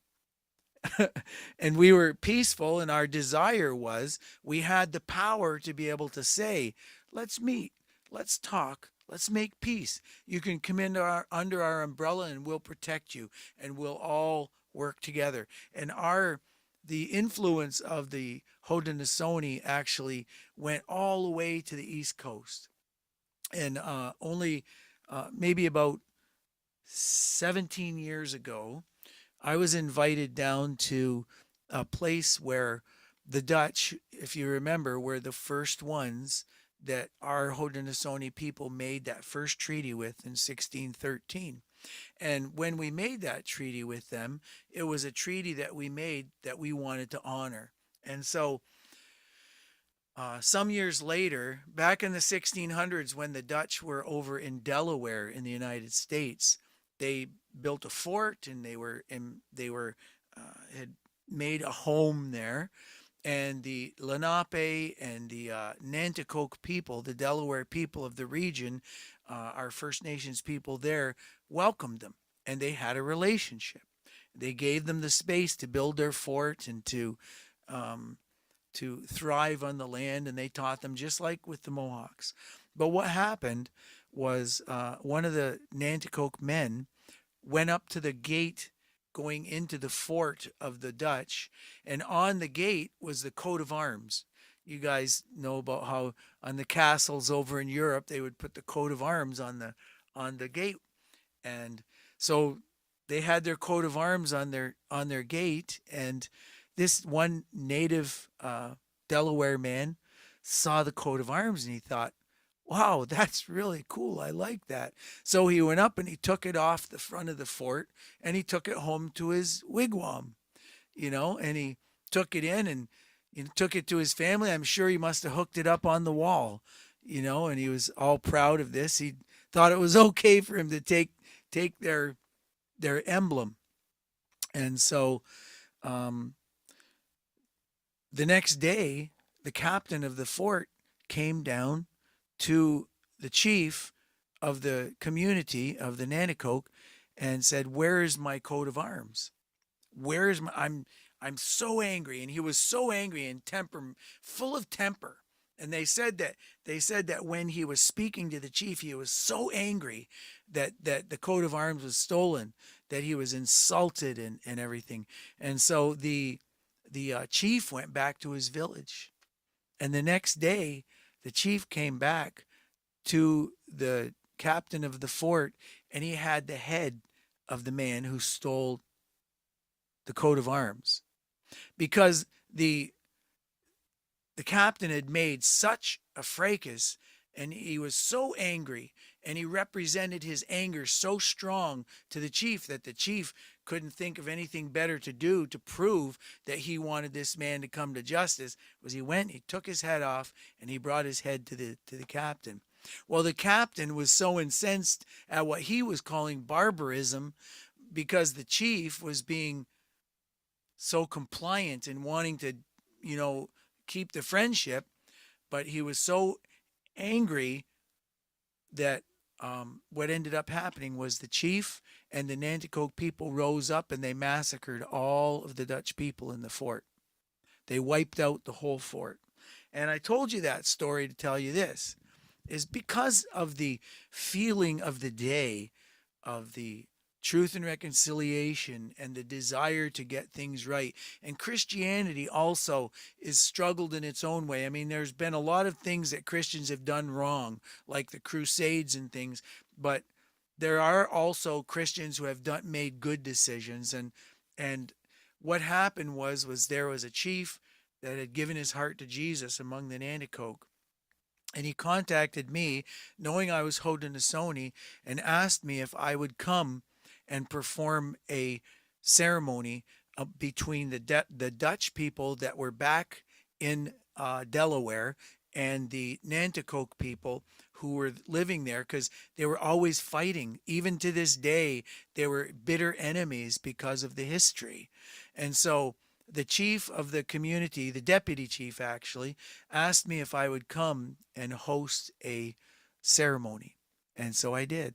And we were peaceful, and our desire was we had the power to be able to say, let's meet, let's talk, let's make peace. You can come under our umbrella and we'll protect you, and we'll all work together. And the influence of the Haudenosaunee actually went all the way to the East Coast. And only maybe about 17 years ago, I was invited down to a place where the Dutch, if you remember, were the first ones that our Haudenosaunee people made that first treaty with in 1613. And when we made that treaty with them, it was a treaty that we made that we wanted to honor. And so some years later, back in the 1600s, when the Dutch were over in Delaware in the United States, they built a fort, and they had made a home there. And the Lenape and the Nanticoke people, the Delaware people of the region, our First Nations people there, welcomed them, and they had a relationship. They gave them the space to build their fort and to thrive on the land, and they taught them just like with the Mohawks. But what happened was one of the Nanticoke men went up to the gate going into the fort of the Dutch, and on the gate was the coat of arms. You guys know about how on the castles over in Europe they would put the coat of arms on the gate, and so they had their coat of arms on their gate. And this one native Delaware man saw the coat of arms, and he thought, wow, that's really cool. I like that. So he went up and he took it off the front of the fort, and he took it home to his wigwam, and he took it in and took it to his family. I'm sure he must have hooked it up on the wall, and he was all proud of this. He thought it was okay for him to take their emblem. And so the next day, the captain of the fort came down to the chief of the community of the Nanticoke and said, "Where is my coat of arms? Where is my I'm so angry." And he was so angry and full of temper. And they said that when he was speaking to the chief, he was so angry that the coat of arms was stolen, that he was insulted and everything. And so the chief went back to his village. And the next day, the chief came back to the captain of the fort, and he had the head of the man who stole the coat of arms, because the captain had made such a fracas, and he was so angry, and he represented his anger so strong to the chief that the chief couldn't think of anything better to do to prove that he wanted this man to come to justice. Was he went, he took his head off, and he brought his head to the captain. Well, the captain was so incensed at what he was calling barbarism, because the chief was being so compliant and wanting to, keep the friendship, but he was so angry that what ended up happening was the chief and the Nanticoke people rose up and they massacred all of the Dutch people in the fort. They wiped out the whole fort. And I told you that story to tell you this, is because of the feeling of the day of the truth and reconciliation and the desire to get things right. And Christianity also is struggled in its own way. I mean, there's been a lot of things that Christians have done wrong, like the Crusades and things, but there are also Christians who have made good decisions. And what happened was there was a chief that had given his heart to Jesus among the Nanticoke. And he contacted me, knowing I was Haudenosaunee, and asked me if I would come and perform a ceremony between the Dutch people that were back in Delaware and the Nanticoke people who were living there, because they were always fighting. Even to this day, they were bitter enemies because of the history. And so the chief of the community, the deputy chief actually, asked me if I would come and host a ceremony. And so I did.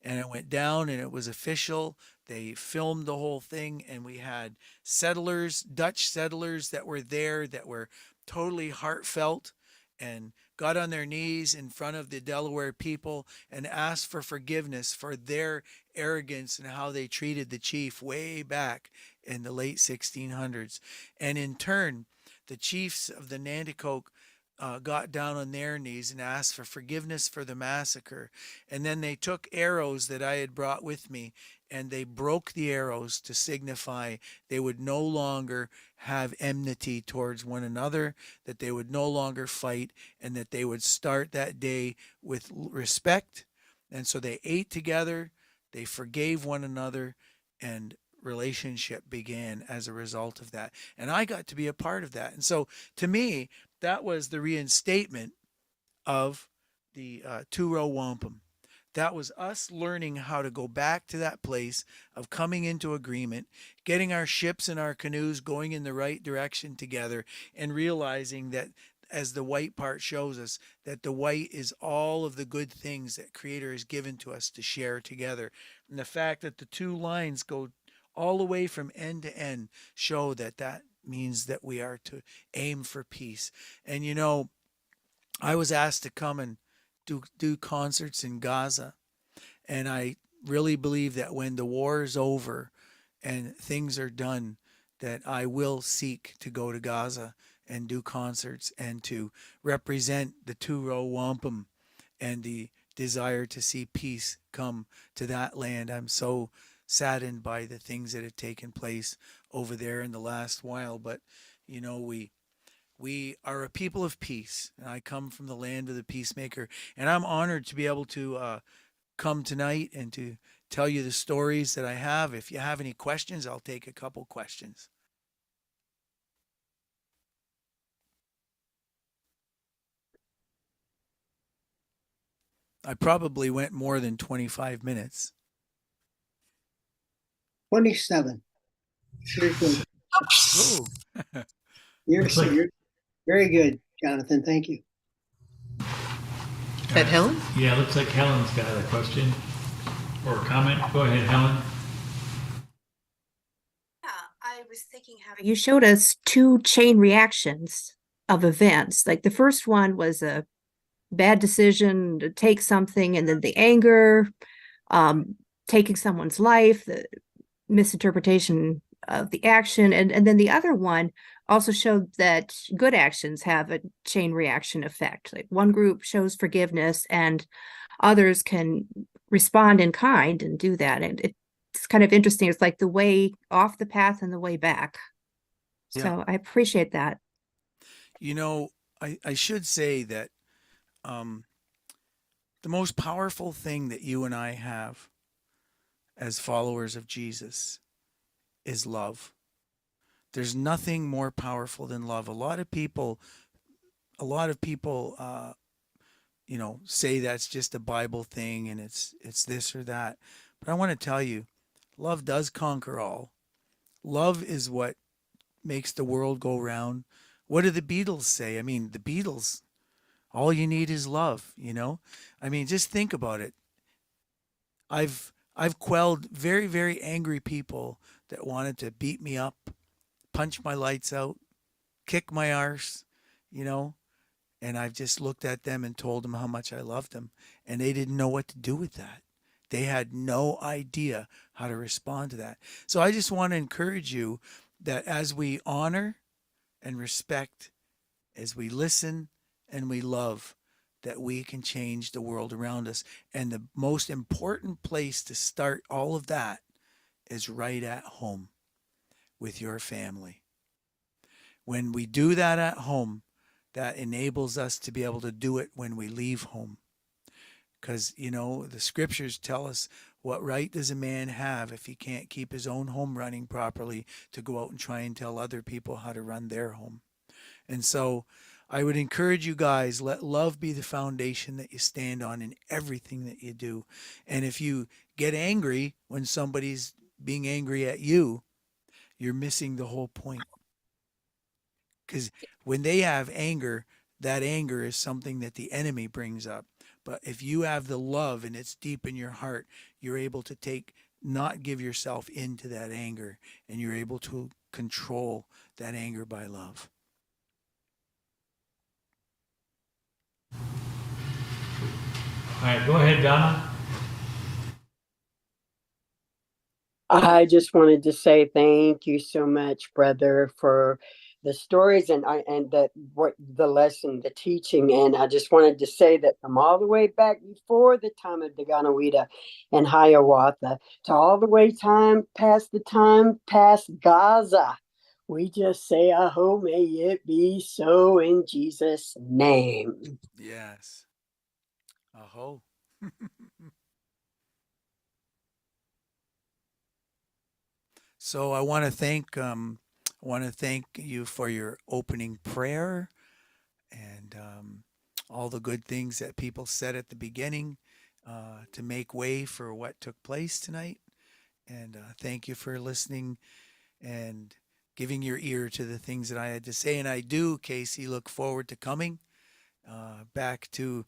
And it went down and it was official. They filmed the whole thing, and we had settlers, Dutch settlers that were there that were totally heartfelt and got on their knees in front of the Delaware people and asked for forgiveness for their arrogance and how they treated the chief way back in the late 1600s. And in turn, the chiefs of the Nanticoke got down on their knees and asked for forgiveness for the massacre. And then they took arrows that I had brought with me and they broke the arrows to signify they would no longer have enmity towards one another, that they would no longer fight, and that they would start that day with respect. And so they ate together, they forgave one another, and relationship began as a result of that. And I got to be a part of that. And so to me, that was the reinstatement of the two-row wampum. That was us learning how to go back to that place of coming into agreement, getting our ships and our canoes going in the right direction together, and realizing that, as the white part shows us, that the white is all of the good things that Creator has given to us to share together. And the fact that the two lines go all the way from end to end show that that means that we are to aim for peace. And you know, I was asked to come and do concerts in Gaza, and I really believe that when the war is over and things are done, that I will seek to go to Gaza and do concerts and to represent the two-row wampum and the desire to see peace come to that land. I'm so saddened by the things that have taken place over there in the last while, but you know, we are a people of peace, and I come from the land of the peacemaker, and I'm honored to be able to come tonight and to tell you the stories that I have. If you have any questions, I'll take a couple questions. I probably went more than 25 minutes. 27. You're good. Oh, Looks like- You're very good, Jonathan. Thank you. Is that Helen? Yeah, looks like Helen's got a question or a comment. Go ahead, Helen. Yeah, I was thinking how you showed us two chain reactions of events. Like the first one was a bad decision to take something, and then the anger, taking someone's life, the misinterpretation of the action. And then the other one also showed that good actions have a chain reaction effect. Like one group shows forgiveness and others can respond in kind and do that. And it's kind of interesting. It's like the way off the path and the way back. Yeah. So I appreciate that. you know, I should say that the most powerful thing that you and I have as followers of Jesus is love. There's nothing more powerful than love. A lot of people, you know, say that's just a Bible thing and it's this or that. But I want to tell you, love does conquer all. Love is what makes the world go round. What do the Beatles say? I mean, the Beatles, all you need is love, you know? I mean, just think about it. I've quelled very, very angry people that wanted to beat me up, punch my lights out, kick my arse, you know? And I've just looked at them and told them how much I loved them. And they didn't know what to do with that. They had no idea how to respond to that. So I just want to encourage you that as we honor and respect, as we listen and we love, that we can change the world around us. And the most important place to start all of that is right at home with your family. When we do that at home, that enables us to be able to do it when we leave home. Because, you know, the scriptures tell us, what right does a man have if he can't keep his own home running properly to go out and try and tell other people how to run their home? And so I would encourage you guys, let love be the foundation that you stand on in everything that you do. And if you get angry when somebody's being angry at you, you're missing the whole point. Because when they have anger, that anger is something that the enemy brings up. But if you have the love and it's deep in your heart, you're able to not give yourself into that anger, and you're able to control that anger by love. All right, go ahead, Donna. I just wanted to say thank you so much, brother, for the stories and the lesson, the teaching. And I just wanted to say that from all the way back before the time of the Ganawida and Hiawatha to all the way time past Gaza, we just say, "Aho, may it be so in Jesus' name." Yes. Aho. So I want to thank you for your opening prayer and all the good things that people said at the beginning to make way for what took place tonight. And thank you for listening and giving your ear to the things that I had to say. And I do, Casey, look forward to coming back to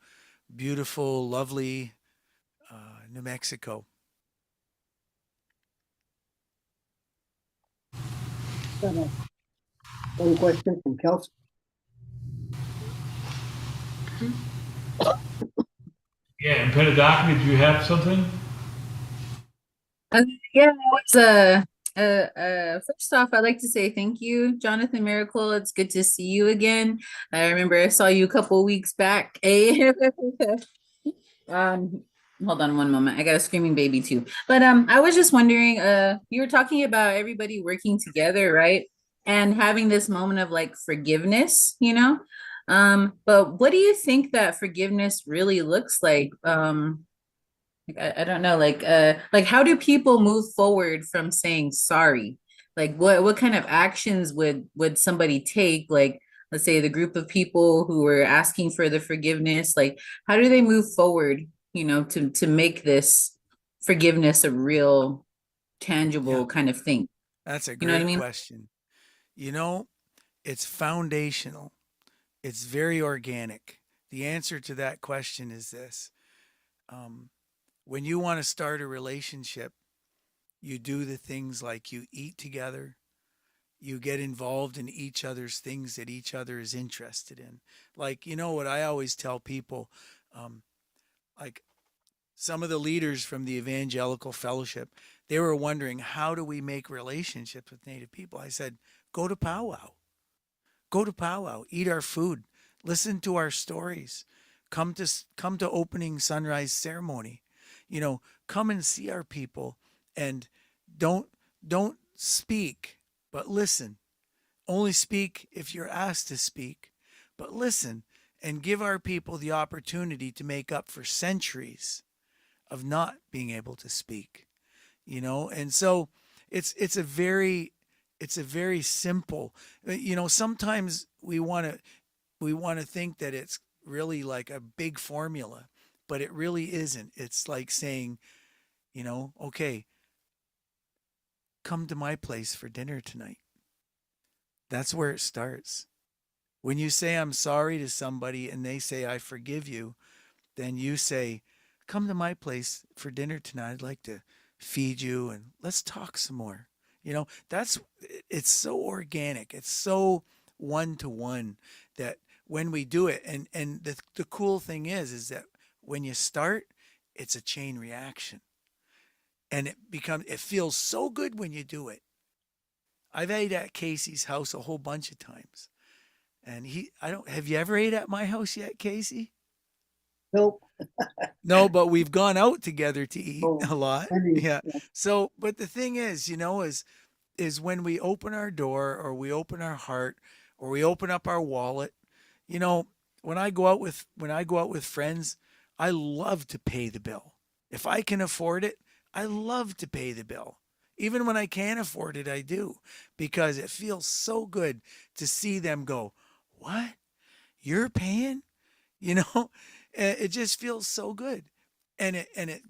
beautiful, lovely New Mexico. One question from Kelsey. Yeah, and Pedagogny, do you have something? Yeah, it's first off, I'd like to say thank you, Jonathan Miracle. It's good to see you again. I remember I saw you a couple weeks back. Um, hold on one moment. I got a screaming baby too. But I was just wondering, you were talking about everybody working together, right? And having this moment of like forgiveness, you know? But what do you think that forgiveness really looks like? I don't know, like how do people move forward from saying sorry? Like what kind of actions would somebody take? Like let's say the group of people who were asking for the forgiveness, like how do they move forward, to make this forgiveness a real Yeah, tangible kind of thing? that's a You know what I great mean? question. You know, it's foundational, it's very organic. The answer to that question is this: um, when you want to start a relationship, you do the things like you eat together, you get involved in each other's things that each other is interested in. Like, you know what I always tell people, um, like some of the leaders from the Evangelical Fellowship, they were wondering, how do we make relationships with Native people? I said, go to powwow. Go to powwow, eat our food, listen to our stories, come to opening sunrise ceremony. You know, come and see our people, and don't don't speak, but listen. Only speak if you're asked to speak, but listen and give our people the opportunity to make up for centuries of not being able to speak. And so it's a very simple. Sometimes we want to think that it's really like a big formula, but it really isn't. It's like saying, okay, come to my place for dinner tonight. That's where it starts. When you say I'm sorry to somebody and they say I forgive you, then you say, come to my place for dinner tonight. I'd like to feed you and let's talk some more. It's so organic. It's so one to one that when we do it, and the cool thing is that when you start, it's a chain reaction, and it feels so good when you do it. I've ate at Casey's house a whole bunch of times, and I don't, have you ever ate at my house yet, Casey? Nope. No, but we've gone out together to eat Oh, a lot. maybe. Yeah. So, but the thing is, is when we open our door or we open our heart or we open up our wallet, you know, when I go out with friends, I love to pay the bill. If I can afford it, I love to pay the bill. Even when I can't afford it, I do, because it feels so good to see them go, "What? You're paying?" You know? It just feels so good. And it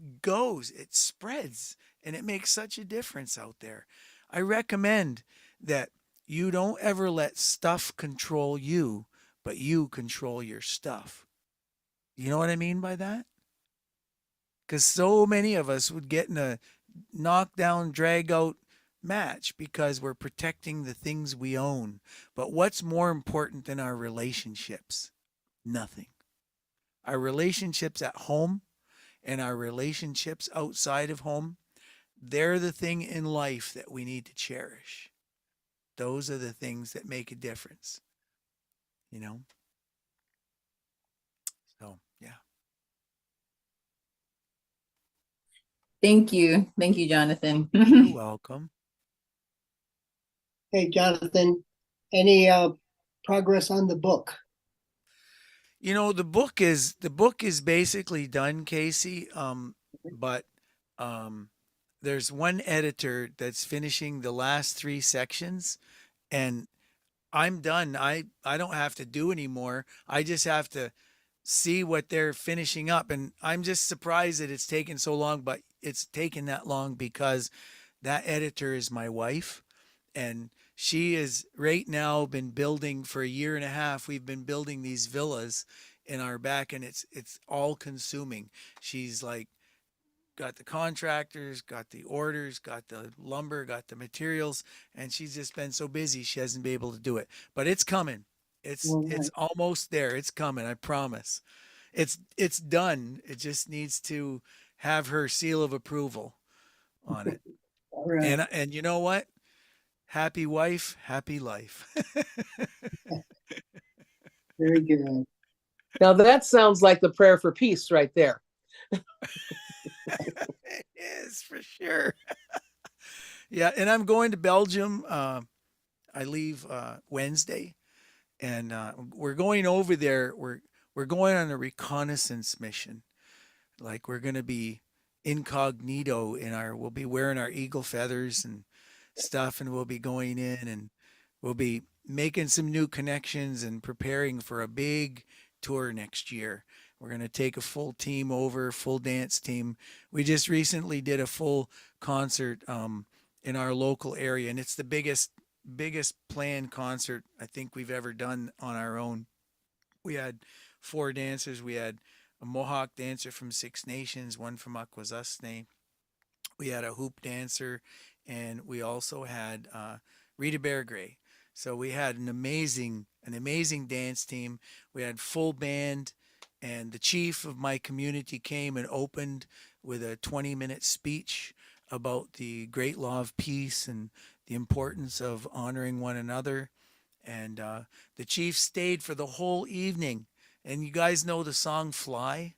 spreads, and it makes such a difference out there. I recommend that you don't ever let stuff control you, but you control your stuff. You know what I mean by that? Because so many of us would get in a knockdown, drag out match because we're protecting the things we own. But what's more important than our relationships? Nothing. Our relationships at home and our relationships outside of home, they're the thing in life that we need to cherish. Those are the things that make a difference, you know? So, yeah. Thank you. Thank you, Jonathan. You're welcome. Hey, Jonathan, any progress on the book? You know, the book is basically done, Casey. But there's one editor that's finishing the last 3 sections, and I'm done. I don't have to do anymore. I just have to see what they're finishing up, and I'm just surprised that it's taken so long. But it's taken that long because that editor is my wife, and she is right now been building for a year and a half. We've been building these villas in our back, and it's all consuming. She's like got the contractors, got the orders, got the lumber, got the materials, and she's just been so busy she hasn't been able to do it. But it's coming. It's All it's right. almost there. It's coming, I promise. It's done. It just needs to have her seal of approval on it. All right. And you know what? Happy wife, happy life. Very good. Now that sounds like the prayer for peace right there. It is for sure. Yeah, and I'm going to Belgium. I leave Wednesday, and we're going over there. We're going on a reconnaissance mission. Like we're going to be incognito in our. We'll be wearing our eagle feathers and stuff, and we'll be going in, and we'll be making some new connections and preparing for a big tour next year. We're going to take a full team over, full dance team. We just recently did a full concert in our local area, and it's the biggest planned concert I think we've ever done on our own. We had 4 dancers. We had a Mohawk dancer from Six Nations, one from Akwesasne. We had a hoop dancer, and we also had Rita Bear Gray. So we had an amazing dance team. We had full band, and the chief of my community came and opened with a 20-minute speech about the great law of peace and the importance of honoring one another. And the chief stayed for the whole evening. And you guys know the song Fly?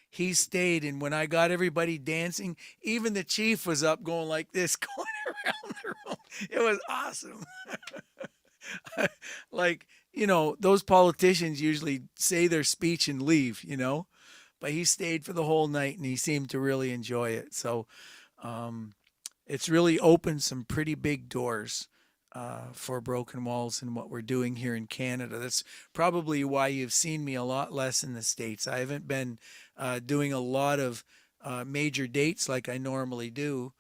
He stayed, and when I got everybody dancing, even the chief was up going like this, going around the room. It was awesome. Like, those politicians usually say their speech and leave. But he stayed for the whole night, and he seemed to really enjoy it. So it's really opened some pretty big doors for Broken Walls and what we're doing here in Canada. That's probably why you've seen me a lot less in the States. I haven't been doing a lot of major dates like I normally do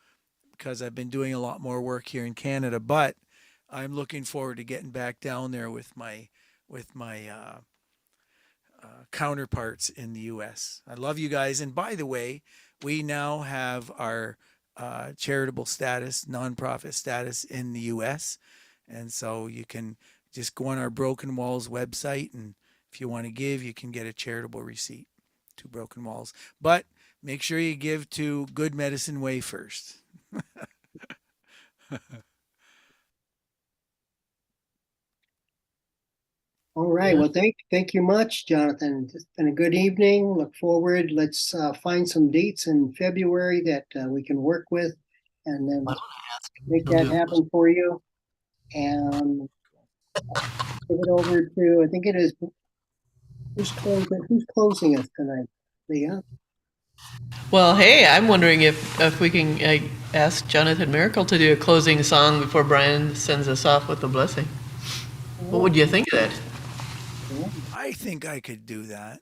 because I've been doing a lot more work here in Canada. But I'm looking forward to getting back down there with my counterparts in the U.S. I love you guys. And by the way, we now have our charitable status, nonprofit status in the U.S. And so you can just go on our Broken Walls website, and if you want to give, you can get a charitable receipt to Broken Walls. But make sure you give to Good Medicine Way first. All right. Yeah. Well, thank you much, Jonathan. It's been a good evening. Look forward. Let's find some dates in February that we can work with, and then make that happen for you. And give it over to, I think it is, who's closing us tonight? Leah? Well, hey, I'm wondering if we can ask Jonathan Maracle to do a closing song before Brian sends us off with the blessing. What would you think of that? I think I could do that.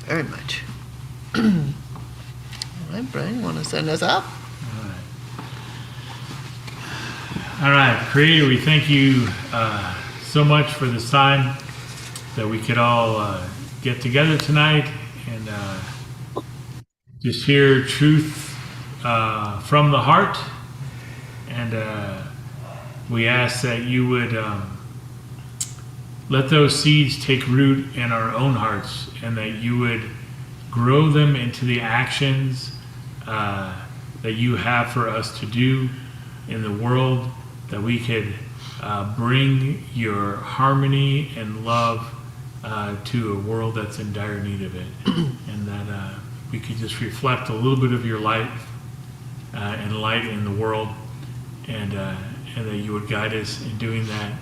very much. All right, Brian, want to send us up? All right, Creator, we thank you so much for this time that we could all get together tonight and just hear truth from the heart. And we ask that you would let those seeds take root in our own hearts, and that you would grow them into the actions that you have for us to do in the world, that we could bring your harmony and love to a world that's in dire need of it, and that we could just reflect a little bit of your light and light in the world, and that you would guide us in doing that.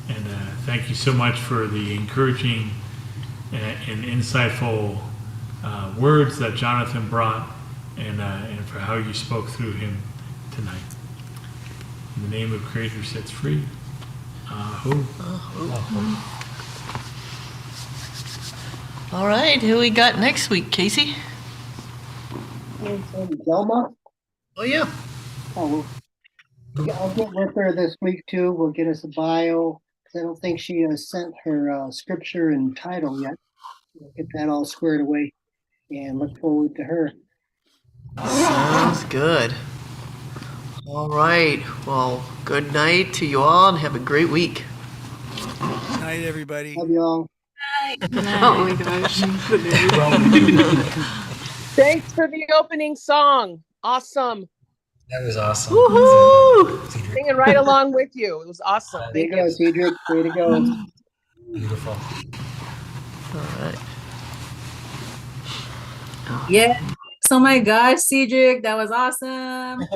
And thank you so much for the encouraging and insightful words that Jonathan brought, and for how you spoke through him tonight. In the name of Creator sets free. All right, who we got next week, Casey? Delma? Oh, yeah. Oh, I'll get with her this week too. We'll get us a bio. 'Cause I don't think she has sent her scripture and title yet. We'll get that all squared away and look forward to her. Sounds good. All right. Well, good night to you all and have a great week. Night, everybody. Love y'all. Oh my gosh. Thanks for the opening song. Awesome. That was awesome. Woohoo! Singing right along with you. It was awesome. Way to Thank go, you. Cedric. Way to go. Beautiful. All right. Yeah. Oh my gosh, Cedric, that was awesome.